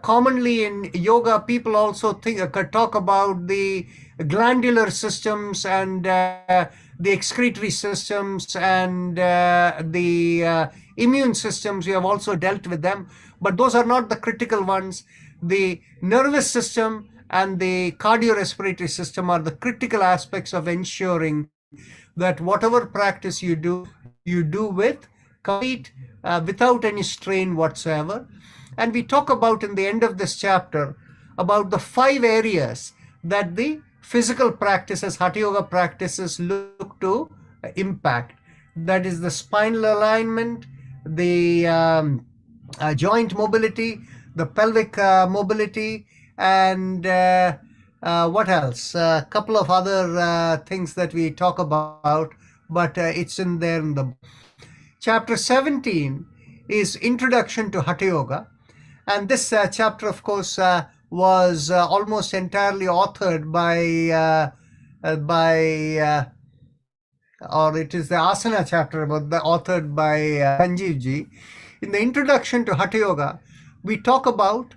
commonly in yoga, people also talk about the glandular systems and the excretory systems and the immune systems. We have also dealt with them, but those are not the critical ones. The nervous system and the cardiorespiratory system are the critical aspects of ensuring that whatever practice you do with complete, without any strain whatsoever. And we talk about in the end of this chapter about the 5 areas that the physical practices, Hatha Yoga practices look to impact. That is the spinal alignment, the joint mobility, the pelvic mobility, and what else? A couple of other things that we talk about, but it's in there in the chapter 17 is Introduction to Hatha Yoga. And this chapter, of course, was almost entirely authored or it is the Asana chapter, but authored by Sanjeev Ji. In the Introduction to Hatha Yoga, we talk about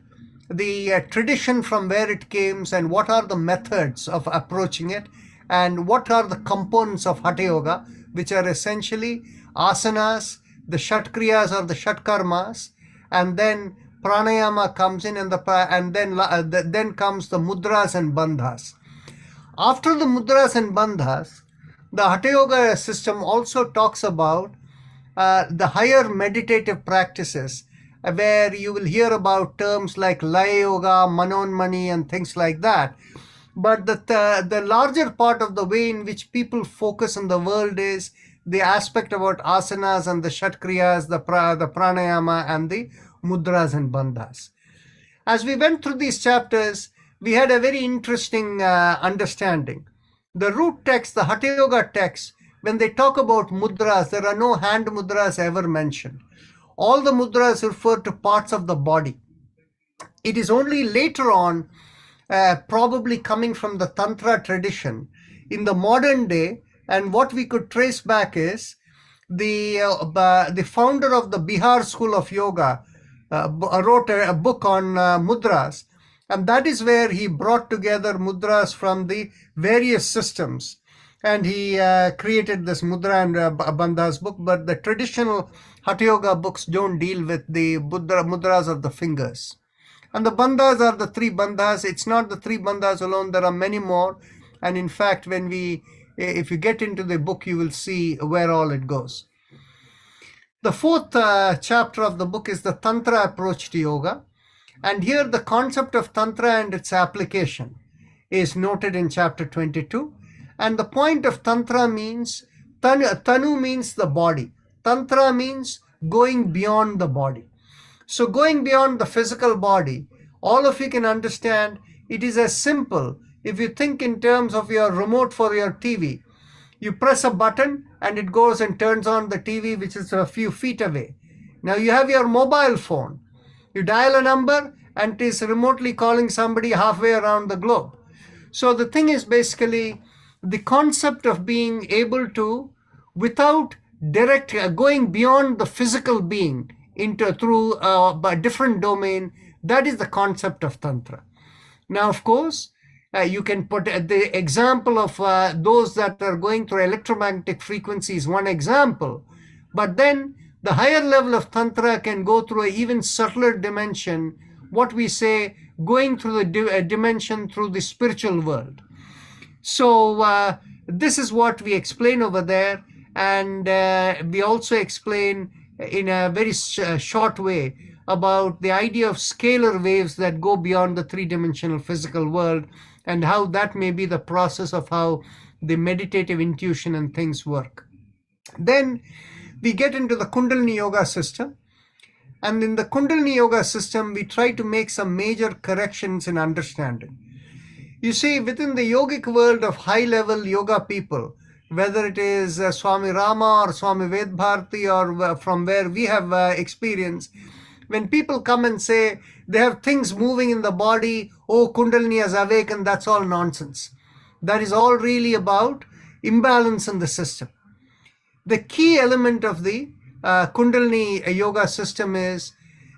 the tradition from where it came and what are the methods of approaching it, and what are the components of Hatha Yoga, which are essentially asanas, the Shat Kriyas or the Shat Karmas, and then pranayama comes in, and then comes the mudras and bandhas. After the mudras and bandhas, the Hatha Yoga system also talks about the higher meditative practices, where you will hear about terms like Laya Yoga, Manonmani, and things like that. But the larger part of the way in which people focus in the world is the aspect about asanas and the Shat Kriyas, the pranayama, and the mudras and bandhas. As we went through these chapters, we had a very interesting understanding. The root text, the Hatha Yoga text, when they talk about mudras, there are no hand mudras ever mentioned. All the mudras refer to parts of the body. It is only later on, probably coming from the Tantra tradition, in the modern day, and what we could trace back is the founder of the Bihar School of Yoga wrote a book on mudras, and that is where he brought together mudras from the various systems, and he created this Mudra and Bandhas book. But the traditional Hatha Yoga books don't deal with the mudras of the fingers. And the bandhas are the three bandhas. It's not the three bandhas alone. There are many more. And in fact, if you get into the book, you will see where all it goes. The fourth chapter of the book is the Tantra approach to yoga. And here the concept of Tantra and its application is noted in chapter 22. And the point of Tantra means, Tanu means the body. Tantra means going beyond the body. So going beyond the physical body, all of you can understand, it is as simple. If you think in terms of your remote for your TV, you press a button and it goes and turns on the TV, which is a few feet away. Now you have your mobile phone. You dial a number and it is remotely calling somebody halfway around the globe. So the thing is basically the concept of being able to, without direct going beyond the physical being through a different domain, that is the concept of Tantra. Now, of course, you can put the example of those that are going through electromagnetic frequencies, one example, but then the higher level of Tantra can go through an even subtler dimension, what we say, going through the dimension through the spiritual world. So this is what we explain over there, and we also explain in a very short way about the idea of scalar waves that go beyond the three-dimensional physical world, and how that may be the process of how the meditative intuition and things work. Then we get into the Kundalini Yoga system. And in the Kundalini Yoga system, we try to make some major corrections in understanding. You see, within the yogic world of high-level yoga people, whether it is Swami Rama or Swami Vedbharati or from where we have experience, when people come and say they have things moving in the body, oh, Kundalini has awakened, that's all nonsense. That is all really about imbalance in the system. The key element of the Kundalini yoga system is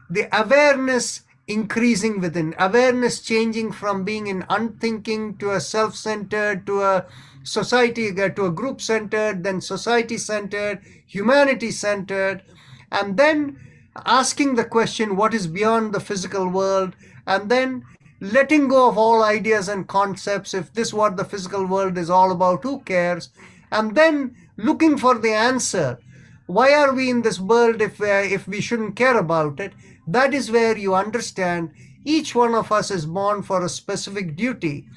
the awareness increasing within, awareness changing from being in unthinking to a self-centered, to a society, to a group-centered, then society-centered, humanity-centered, and then asking the question, what is beyond the physical world, and then letting go of all ideas and concepts. If this is what the physical world is all about, who cares? And then looking for the answer. Why are we in this world if we shouldn't care about it? That is where you understand each one of us is born for a specific duty,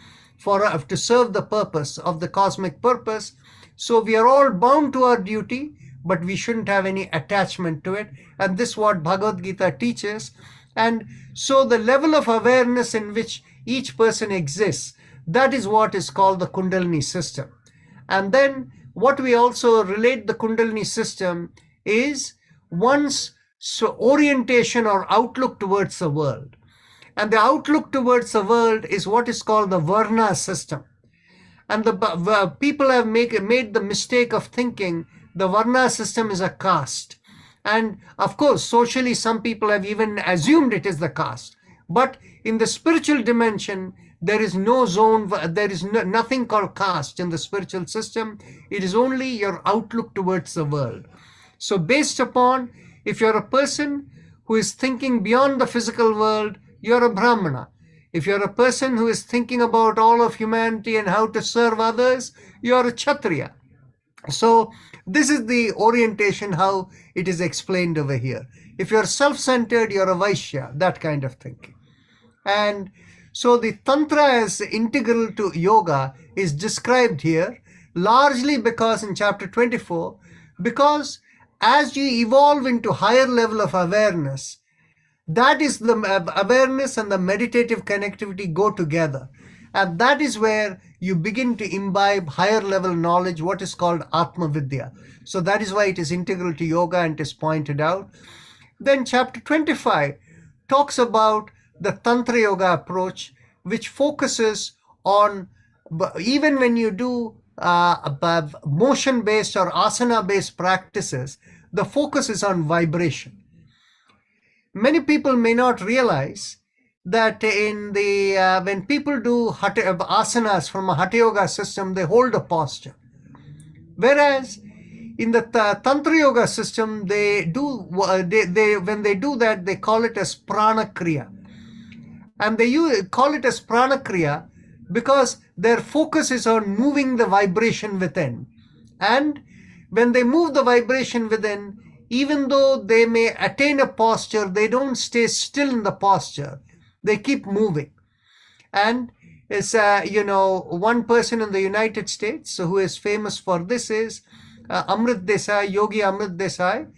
to serve the purpose of the cosmic purpose. So we are all bound to our duty, but we shouldn't have any attachment to it. And this is what Bhagavad Gita teaches. And so the level of awareness in which each person exists, that is what is called the Kundalini system. And then what we also relate the Kundalini system is one's orientation or outlook towards the world. And the outlook towards the world is what is called the Varna system. And the people have made the mistake of thinking the Varna system is a caste. And of course, socially, some people have even assumed it is the caste. But in the spiritual dimension, there is no zone, there is nothing called caste in the spiritual system. It is only your outlook towards the world. So based upon, if you're a person who is thinking beyond the physical world, you're a Brahmana. If you're a person who is thinking about all of humanity and how to serve others, you're a Kshatriya. So this is the orientation, how it is explained over here. If you're self-centered, you're a Vaishya, that kind of thinking. And so the Tantra as integral to yoga is described here, largely because in chapter 24, because as you evolve into higher level of awareness, that is the awareness and the meditative connectivity go together. And that is where you begin to imbibe higher level knowledge, what is called Atma Vidya. So that is why it is integral to yoga and it is pointed out. Then chapter 25 talks about the Tantra Yoga approach, which focuses on, even when you do motion-based or asana-based practices, the focus is on vibration. Many people may not realize that in the when people do asanas from a Hatha Yoga system, they hold a posture. Whereas in the Tantra Yoga system, they do when they do that, they call it as Prana Kriya. And they call it as Prana Kriya because their focus is on moving the vibration within. And when they move the vibration within, even though they may attain a posture, they don't stay still in the posture. They keep moving. And it's, one person in the United States who is famous for this is Amrit Desai, Yogi Amrit Desai.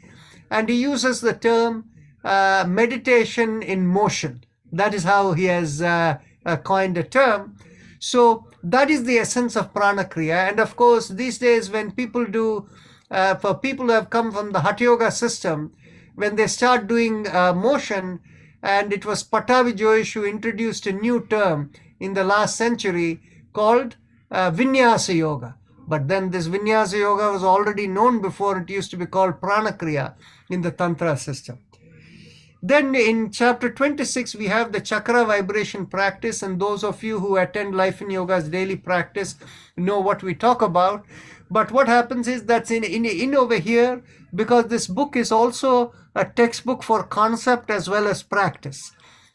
And he uses the term meditation in motion. That is how he has coined a term. So that is the essence of Prana Kriya. And of course, these days when people do, for people who have come from the Hatha Yoga system, when they start doing motion, and it was Patavi Joish who introduced a new term in the last century called Vinyasa Yoga. But then this Vinyasa Yoga was already known before. It used to be called Prana Kriya in the Tantra system. Then in chapter 26, we have the chakra vibration practice. And those of you who attend Life in Yoga's daily practice know what we talk about. But what happens is that's in over here, because this book is also a textbook for concept as well as practice.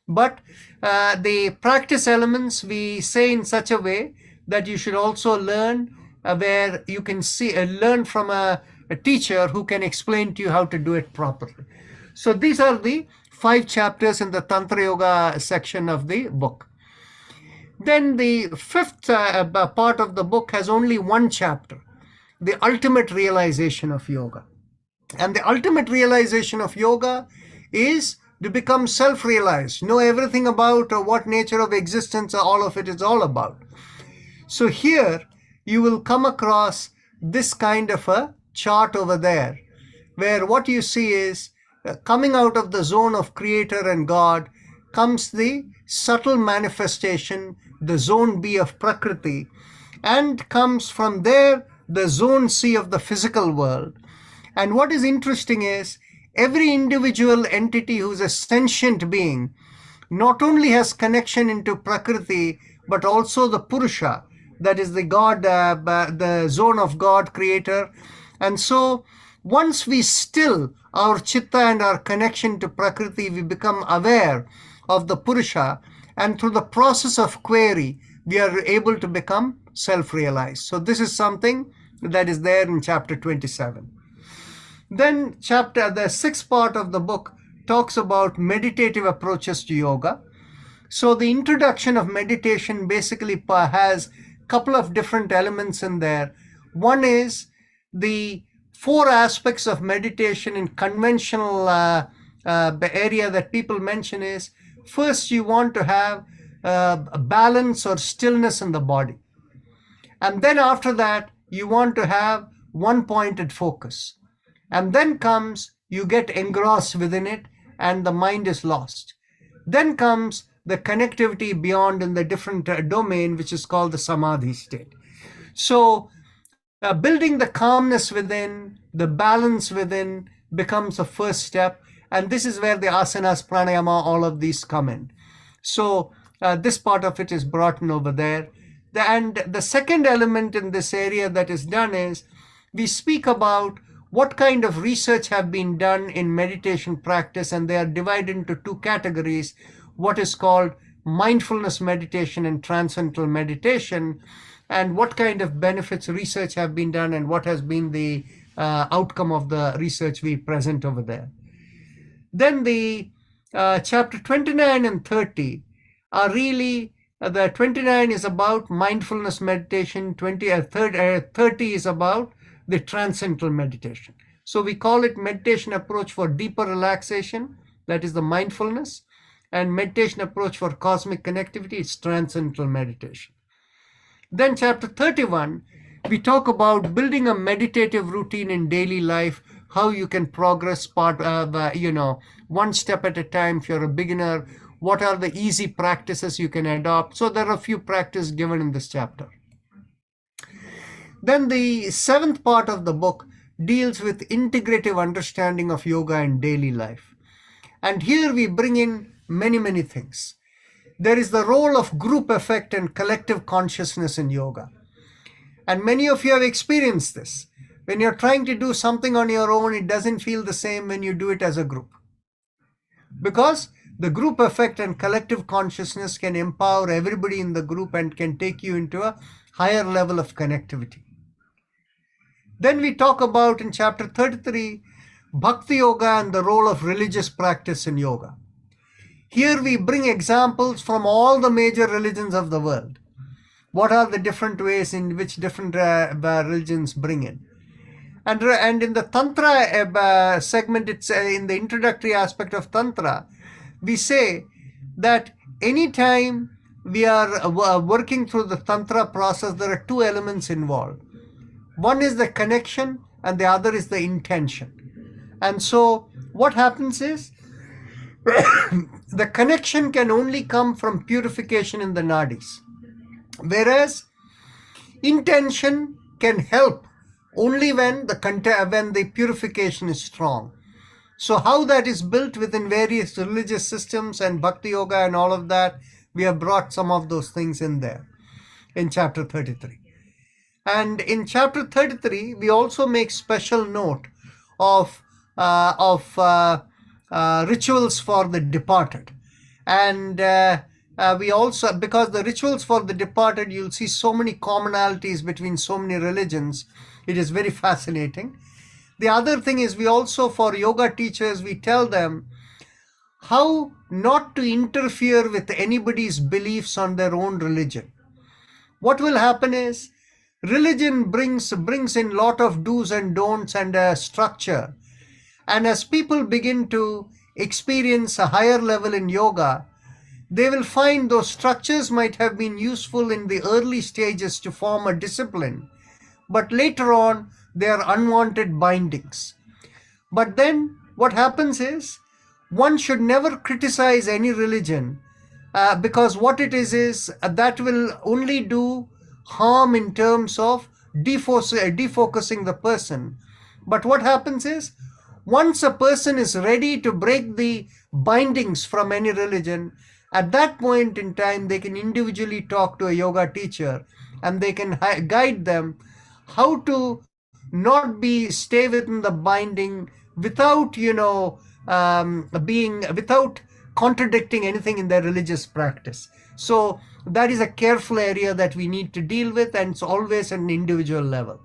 But the practice elements we say in such a way that you should also learn where you can see learn from a teacher who can explain to you how to do it properly. So these are the 5 chapters in the Tantra Yoga section of the book. Then the 5th part of the book has only 1 chapter, the ultimate realization of yoga. And the ultimate realization of yoga is to become self-realized, know everything about what nature of existence all of it is all about. So here you will come across this kind of a chart over there, where what you see is coming out of the zone of Creator and God comes the subtle manifestation, the zone B of Prakriti, and comes from there the zone C of the physical world. And what is interesting is every individual entity who's a sentient being not only has connection into Prakriti, but also the Purusha, that is the God, the zone of God, Creator. And so once we still our chitta and our connection to Prakriti, we become aware of the Purusha, and through the process of query, we are able to become self-realized. So this is something that is there in chapter 27. Then the 6th part of the book talks about meditative approaches to yoga. So the introduction of meditation basically has a couple of different elements in there. One is the 4 aspects of meditation in conventional area that people mention is, first you want to have a balance or stillness in the body. And then after that, you want to have one-pointed focus. And then comes, you get engrossed within it and the mind is lost. Then comes the connectivity beyond in the different domain, which is called the samadhi state. So building the calmness within, the balance within becomes the first step. And this is where the asanas, pranayama, all of these come in. So this part of it is brought in over there. And the second element in this area that is done is, we speak about what kind of research have been done in meditation practice, and they are divided into 2 categories, what is called mindfulness meditation and transcendental meditation, and what kind of benefits research have been done and what has been the outcome of the research we present over there. Then the chapter 29 and 30 are really, the 29 is about mindfulness meditation, 30 is about the transcendental meditation. So we call it meditation approach for deeper relaxation, that is the mindfulness, and meditation approach for cosmic connectivity is transcendental meditation. Then chapter 31, we talk about building a meditative routine in daily life, how you can progress one step at a time. If you're a beginner, what are the easy practices you can adopt? So there are a few practices given in this chapter. Then the 7th part of the book deals with integrative understanding of yoga in daily life. And here we bring in many, many things. There is the role of group effect and collective consciousness in yoga. And many of you have experienced this. When you're trying to do something on your own, it doesn't feel the same when you do it as a group. Because the group effect and collective consciousness can empower everybody in the group and can take you into a higher level of connectivity. Then we talk about in chapter 33, Bhakti Yoga and the role of religious practice in yoga. Here we bring examples from all the major religions of the world. What are the different ways in which different religions bring in? And in the Tantra segment, it's in the introductory aspect of Tantra, we say that anytime we are working through the Tantra process, there are 2 elements involved. One is the connection and the other is the intention. And so what happens is, the connection can only come from purification in the nadis, whereas intention can help only when the purification is strong. So how that is built within various religious systems and Bhakti Yoga and all of that, we have brought some of those things in there in chapter 33. And in chapter 33, we also make special note of rituals for the departed. And we also, because the rituals for the departed, you'll see so many commonalities between so many religions. It is very fascinating. The other thing is, we also, for yoga teachers, we tell them how not to interfere with anybody's beliefs on their own religion. What will happen is, religion brings in lot of do's and don'ts and a structure. And as people begin to experience a higher level in yoga, they will find those structures might have been useful in the early stages to form a discipline, but later on they are unwanted bindings. But then what happens is, one should never criticize any religion because what it is that will only do harm in terms of defocusing the person. But what happens is, once a person is ready to break the bindings from any religion, at that point in time, they can individually talk to a yoga teacher and they can guide them how to not stay within the binding without, without contradicting anything in their religious practice. So that is a careful area that we need to deal with, and it's always at an individual level.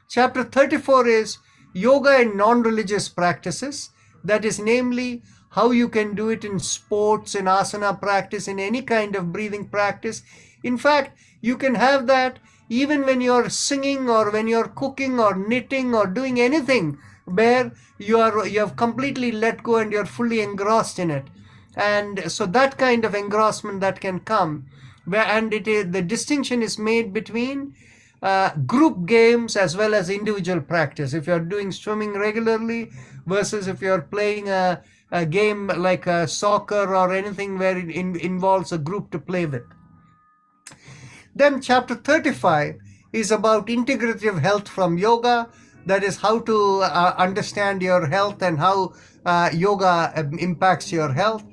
Chapter 34 is yoga and non-religious practices. That is namely, how you can do it in sports, in asana practice, in any kind of breathing practice. In fact, you can have that even when you're singing or when you're cooking or knitting or doing anything where you have completely let go and you're fully engrossed in it. And so that kind of engrossment that can come, and the distinction is made between group games as well as individual practice. If you're doing swimming regularly versus if you're playing a game like soccer or anything where it involves a group to play with. Then chapter 35 is about integrative health from yoga. That is how to understand your health and how yoga impacts your health.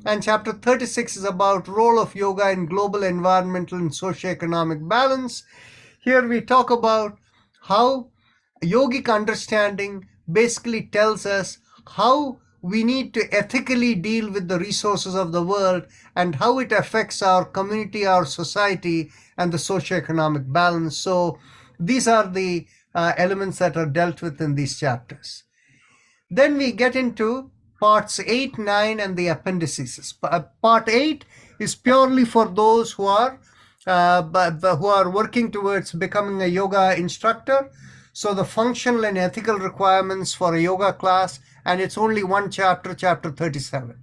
And chapter 36 is about role of yoga in global environmental and socioeconomic balance. Here we talk about how yogic understanding basically tells us how we need to ethically deal with the resources of the world and how it affects our community, our society, and the socioeconomic balance. So these are the elements that are dealt with in these chapters. Then we get into parts 8, 9, and the appendices. Part 8 is purely for those who are working towards becoming a yoga instructor. So the functional and ethical requirements for a yoga class, and it's only one chapter, chapter 37.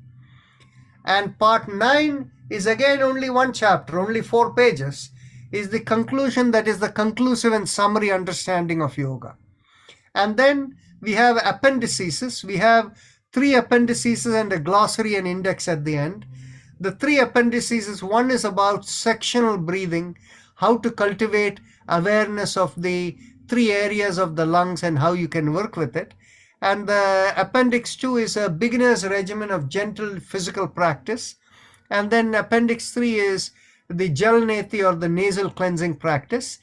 And part 9 is again only one chapter, only 4 pages, is the conclusion, that is the conclusive and summary understanding of yoga. And then we have appendices. We have 3 appendices and a glossary and index at the end. The 3 appendices, one is about sectional breathing, how to cultivate awareness of the 3 areas of the lungs and how you can work with it. And the appendix 2 is a beginner's regimen of gentle physical practice. And then appendix 3 is the Jalneti or the nasal cleansing practice.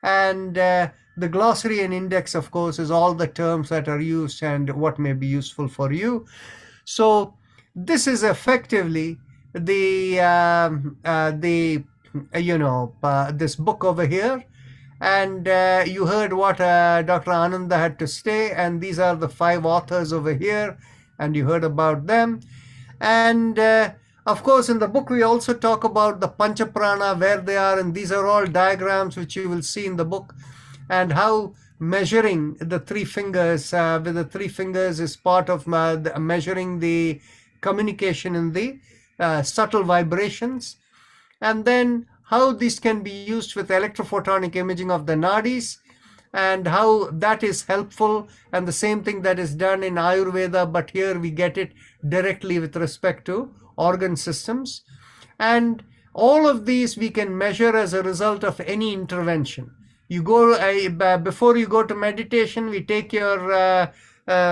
And the glossary and index, of course, is all the terms that are used and what may be useful for you. So this is effectively this book over here. And you heard what Dr. Ananda had to say, and these are the 5 authors over here, and you heard about them. And of course, in the book, we also talk about the Panchaprana, where they are, and these are all diagrams which you will see in the book, and how measuring the 3 fingers with the 3 fingers is part of measuring the communication in the subtle vibrations. And then how this can be used with electrophotonic imaging of the nadis, and how that is helpful, and the same thing that is done in Ayurveda, but here we get it directly with respect to organ systems. And all of these we can measure as a result of any intervention. You go before you go to meditation, we take your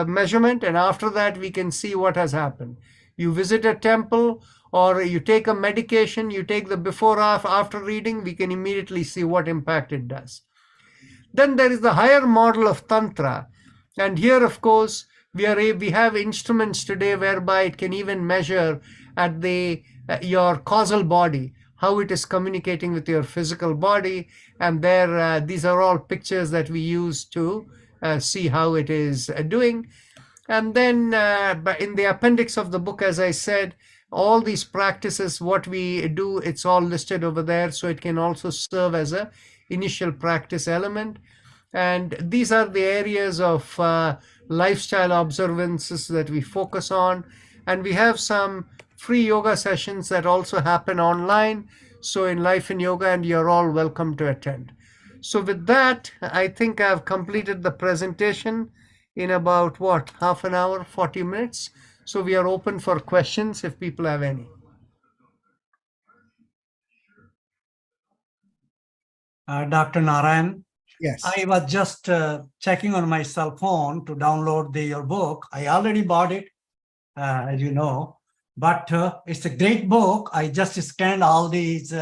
measurement, and after that we can see what has happened. You visit a temple, or you take a medication, you take the before after reading, we can immediately see what impact it does. Then there is the higher model of Tantra. And here, of course, we have instruments today whereby it can even measure at your causal body, how it is communicating with your physical body. And there, these are all pictures that we use to see how it is doing. And then in the appendix of the book, as I said, all these practices, what we do, it's all listed over there. So it can also serve as a initial practice element. And these are the areas of lifestyle observances that we focus on. And we have some free yoga sessions that also happen online. So in Life in Yoga, and you're all welcome to attend. So with that, I think I've completed the presentation in about half an hour, 40 minutes. So we are open for questions if people have any. Dr. Narayan, Yes. I was just checking on my cell phone to download your book. I already bought it, as you know, but it's a great book. I just scanned all these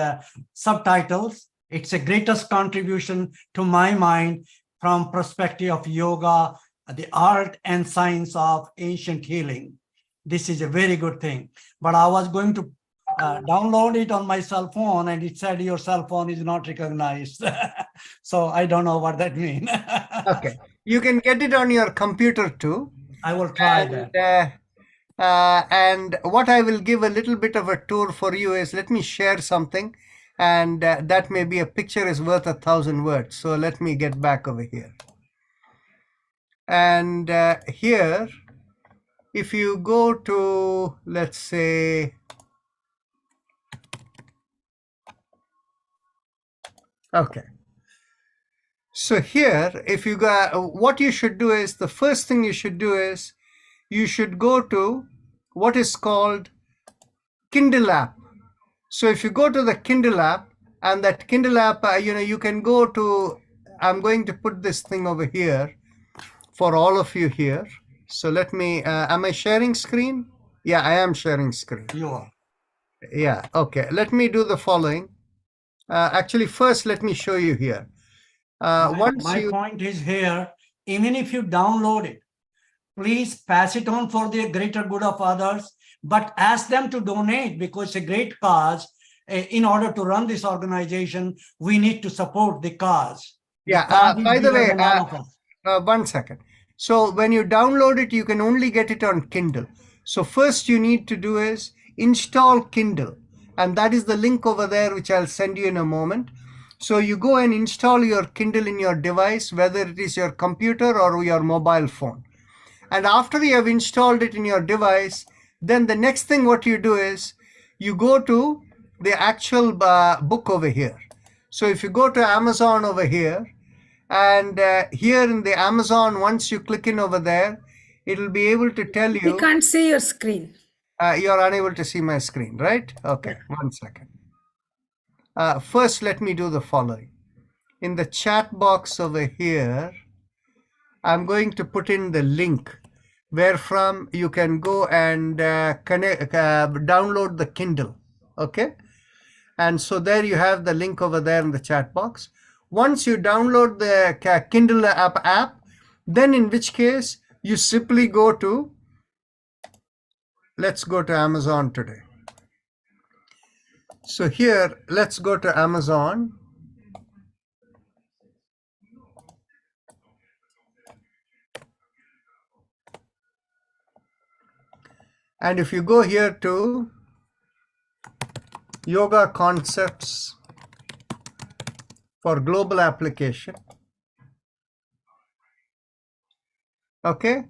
subtitles. It's a greatest contribution to my mind from perspective of yoga, the art and science of ancient healing. This is a very good thing. But I was going to download it on my cell phone, and it said your cell phone is not recognized. So I don't know what that means. Okay. You can get it on your computer too. I will try that. And what I will give a little bit of a tour for you is, let me share something, and that may be a picture is worth 1,000 words. So let me get back over here. And here, if you go to, let's say, okay. So here, if you go, what you should do is, the first thing you should do is, you should go to what is called Kindle app. So if you go to the Kindle app, and that Kindle app, you can go to, I'm going to put this thing over here for all of you here. So let me, am I sharing screen? Yeah, I am sharing screen. You are. Yeah, okay. Let me do the following. Actually, first, let me show you here. My point is here, even if you download it, please pass it on for the greater good of others, but ask them to donate, because it's a great cause. In order to run this organization, we need to support the cause. Yeah, cause is by the bigger way, than all of us. 1 second. So when you download it, you can only get it on Kindle. So first you need to do is install Kindle. And that is the link over there, which I'll send you in a moment. So you go and install your Kindle in your device, whether it is your computer or your mobile phone. And after you have installed it in your device, then the next thing what you do is, you go to the actual book over here. So if you go to Amazon over here, and here in the Amazon, once you click in over there, it'll be able to tell you. We can't see your screen. You're unable to see my screen, right? Okay, 1 second. First, let me do the following. In the chat box over here, I'm going to put in the link where from you can go and download the Kindle. Okay. And so there you have the link over there in the chat box. Once you download the Kindle app, then in which case you simply go to, let's go to Amazon today. So here, let's go to Amazon. And if you go here to Yoga Concepts for Global Application. Okay.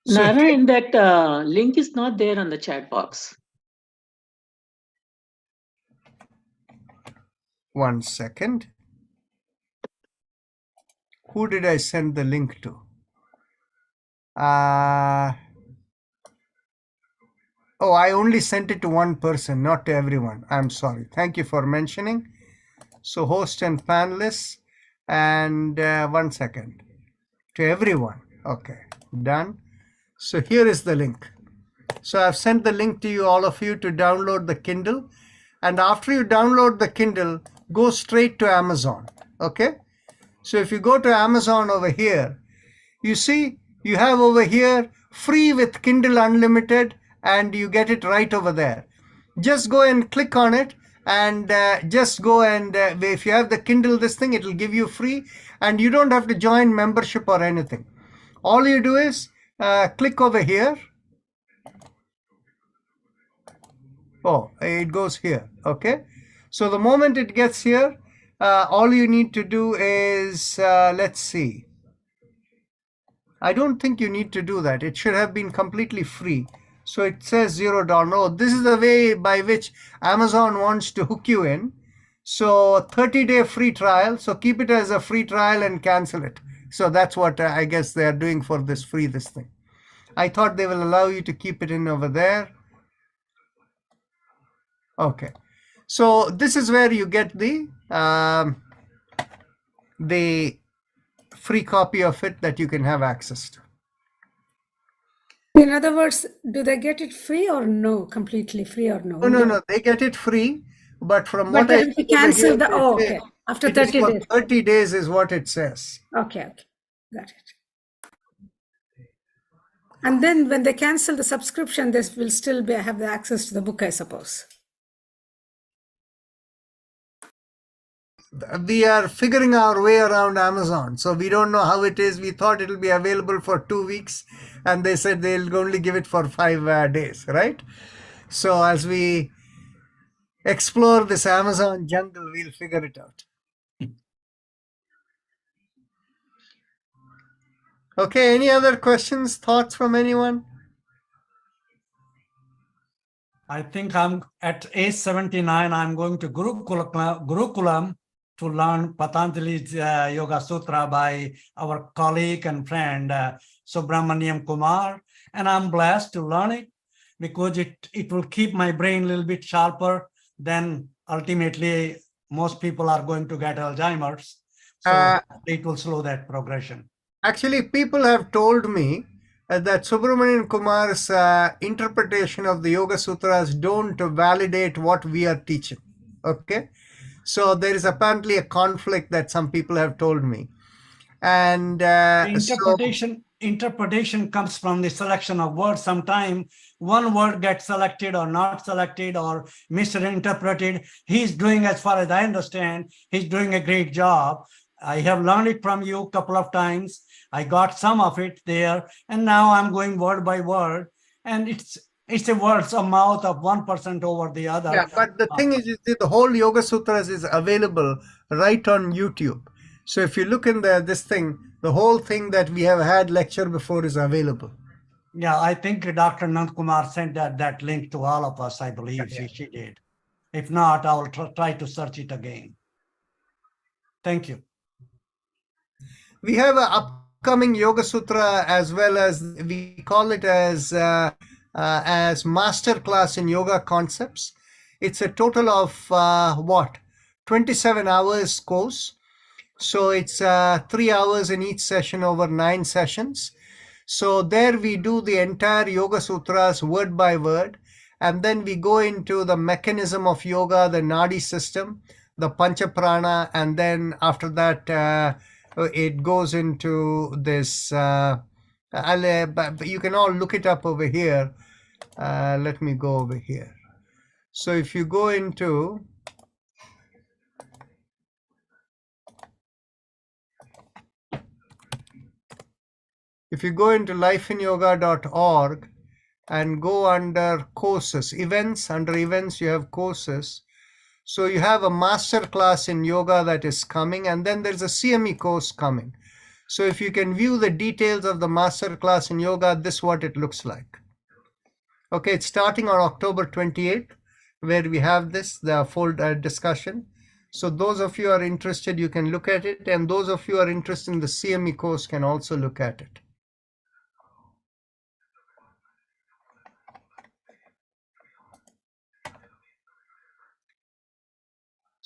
So Narayan, that link is not there on the chat box. 1 second. Who did I send the link to? Oh, I only sent it to one person, not to everyone. I'm sorry. Thank you for mentioning. So host and panelists, and 1 second, to everyone. Okay, done. So here is the link. So I've sent the link to you, all of you, to download the Kindle. And after you download the Kindle, go straight to Amazon. Okay. So if you go to Amazon over here, you see you have over here free with Kindle Unlimited, and you get it right over there. Just go and click on it, and just go and if you have the Kindle, this thing, it'll give you free, and you don't have to join membership or anything. All you do is click over here. Oh, it goes here. Okay. So the moment it gets here, all you need to do is, let's see. I don't think you need to do that. It should have been completely free. So it says $0. No, this is the way by which Amazon wants to hook you in. So 30-day free trial. So keep it as a free trial and cancel it. So that's what I guess they are doing for this thing. I thought they will allow you to keep it in over there. Okay. So this is where you get the free copy of it that you can have access to. In other words, do they get it free or no? Completely free or no? No. They get it free, but from But what I then we cancel the. Oh, okay. After 30 days. 30 days is what it says. Okay. Got it. And then when they cancel the subscription, they will still have the access to the book, I suppose. we are figuring our way around Amazon. So we don't know how it is. We thought it'll be available for 2 weeks, and they said they'll only give it for 5 days, right? So as we explore this Amazon jungle, we'll figure it out. Okay, any other questions, thoughts from anyone? I think I'm at age 79, I'm going to Gurukulam to learn Patanjali's Yoga Sutra by our colleague and friend Subramaniam Kumar. And I'm blessed to learn it because it will keep my brain a little bit sharper. Then ultimately, most people are going to get Alzheimer's. So it will slow that progression. Actually, people have told me that Subramanian Kumar's interpretation of the Yoga Sutras don't validate what we are teaching. Okay, so there is apparently a conflict that some people have told me, and interpretation comes from the selection of words. Sometimes one word gets selected or not selected or misinterpreted. He's doing, as far as I understand, he's doing a great job. I have learned it from you a couple of times. I got some of it there, and now I'm going word by word, and it's a words of mouth of one person over the other. Yeah, but the thing is the whole Yoga Sutras is available right on YouTube. So if you look in this thing, the whole thing that we have had lecture before is available. Yeah, I think Dr. Nand Kumar sent that link to all of us. I believe she did. If not, I will try to search it again. Thank you. We have an upcoming Yoga Sutra, as well as we call it as master class in yoga concepts. It's a total of 27 hours course. So it's 3 hours in each session over 9 sessions. So there we do the entire Yoga Sutras word by word, and then we go into the mechanism of yoga, the Nadi system, the Pancha Prana, and then after that it goes into this. You can all look it up over here. Let me go over here. So if you go into lifeinyoga.org and go under courses, events, under events you have courses. So you have a master class in yoga that is coming, and then there's a CME course coming. So if you can view the details of the master class in yoga, this is what it looks like. Okay, it's starting on October 28th, where we have the full discussion. So those of you who are interested, you can look at it, and those of you who are interested in the CME course can also look at it.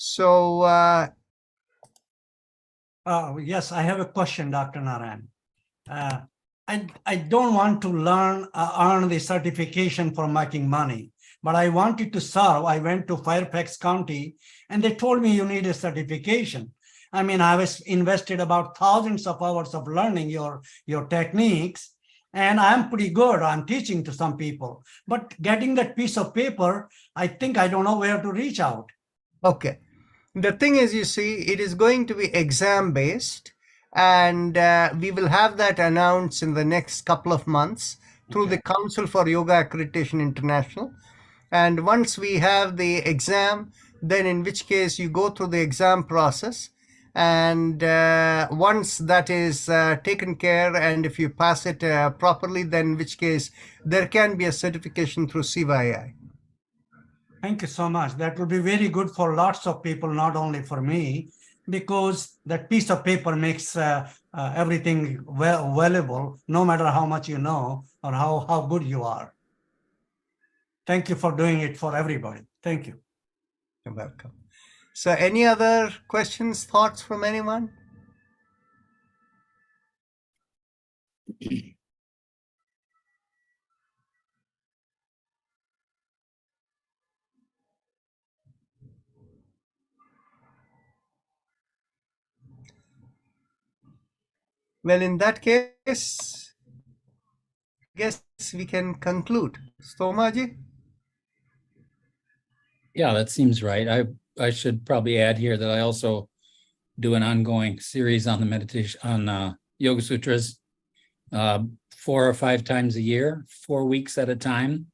So yes, I have a question, Dr. Narayan. I don't want to earn the certification for making money, but I wanted to serve. I went to Fairfax County, and they told me you need a certification. I mean, I was invested about thousands of hours of learning your techniques, and I'm pretty good. I'm teaching to some people, but getting that piece of paper, I think I don't know where to reach out. Okay. The thing is, you see, it is going to be exam based, and we will have that announced in the next couple of months through the Council for Yoga Accreditation International. And once we have the exam, then in which case you go through the exam process, and once that is taken care, and if you pass it properly, then in which case there can be a certification through CYI. Thank you so much. That will be very good for lots of people, not only for me, because that piece of paper makes everything valuable, no matter how much you know or how good you are. Thank you for doing it for everybody. Thank you. You're welcome. So any other questions, thoughts from anyone? Well, in that case, I guess we can conclude. Stomaji? Yeah, that seems right. I should probably add here that I also do an ongoing series on the meditation, on Yoga Sutras, 4 or 5 times a year, 4 weeks at a time.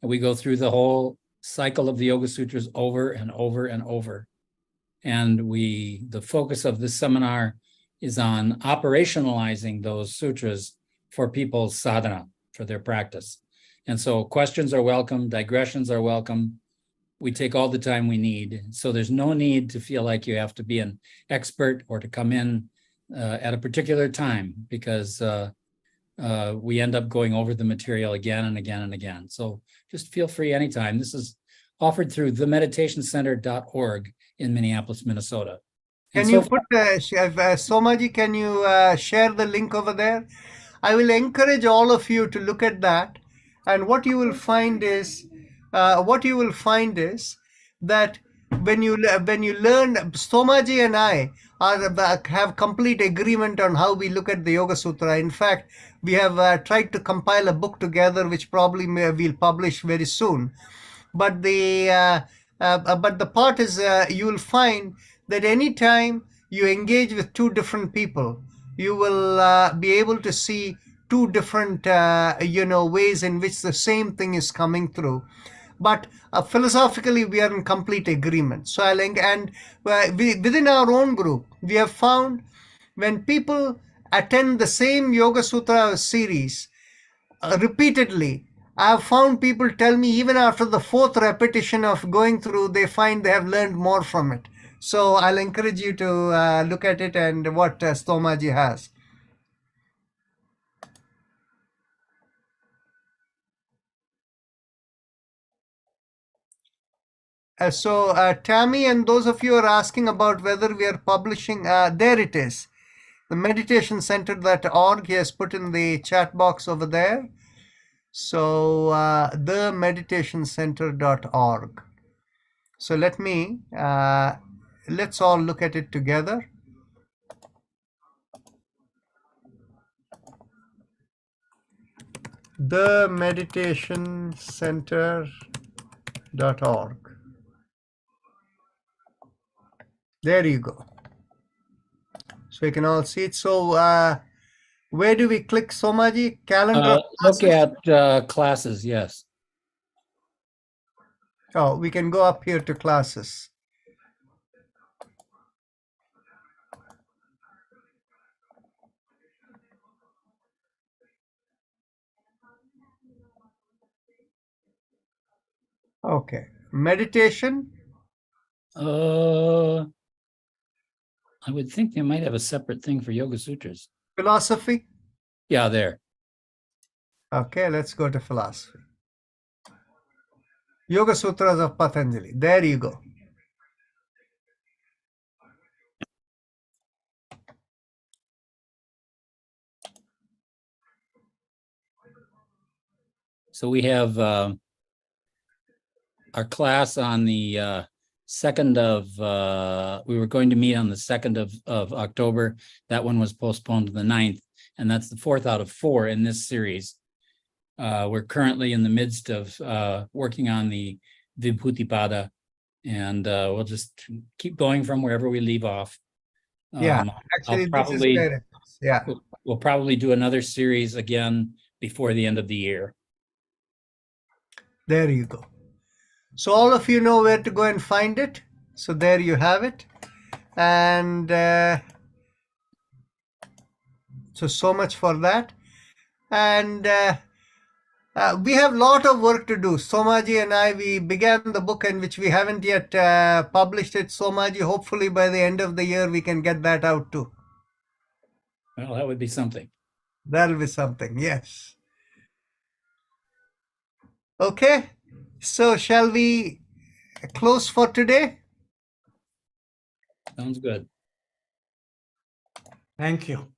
And we go through the whole cycle of the Yoga Sutras over and over and over. And the focus of this seminar is on operationalizing those sutras for people's sadhana, for their practice. And so questions are welcome, digressions are welcome. We take all the time we need. So there's no need to feel like you have to be an expert or to come in at a particular time, because we end up going over the material again and again and again. So just feel free anytime. This is offered through themeditationcenter.org in Minneapolis, Minnesota. Can you put, Somaji, can you share the link over there? I will encourage all of you to look at that. And what you will find is, that when you learn, Somaji and I have complete agreement on how we look at the Yoga Sutra. In fact, we have tried to compile a book together, which probably we'll publish very soon. But the part is, you will find that anytime you engage with 2 different people, you will be able to see 2 different ways in which the same thing is coming through. But philosophically, we are in complete agreement. So within our own group, we have found when people attend the same Yoga Sutra series repeatedly, I have found people tell me even after the 4th repetition of going through, they find they have learned more from it. So I'll encourage you to look at it and what Somaji has. Tammy and those of you are asking about whether we are publishing, there it is. The meditationcenter.org, he has put in the chat box over there. So themeditationcenter.org. So let's all look at it together. Themeditationcenter.org. There you go. So you can all see it. So where do we click, Somaji? Calendar? Look at classes, yes. Oh, we can go up here to classes. Okay. Meditation? I would think they might have a separate thing for Yoga Sutras. Philosophy? Yeah, there. Okay, let's go to philosophy. Yoga Sutras of Patanjali. There you go. So we have our class on the 2nd of, we were going to meet on the 2nd of October. That one was postponed to the 9th, and that's the 4th out of 4 in this series. We're currently in the midst of working on the Vibhuti-pada, and we'll just keep going from wherever we leave off. Yeah, actually, this is where it is. Yeah. We'll probably do another series again before the end of the year. There you go. So all of you know where to go and find it. So there you have it. And so much for that. And we have a lot of work to do. Somaji and I, we began the book in which we haven't yet published it. Somaji, hopefully by the end of the year, we can get that out too. Well, that would be something. That'll be something, yes. Okay, so shall we close for today? Sounds good. Thank you.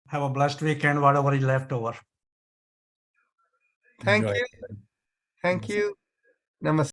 Have a blessed weekend, whatever is left over. Thank Enjoy. you. Thank you. Namaste.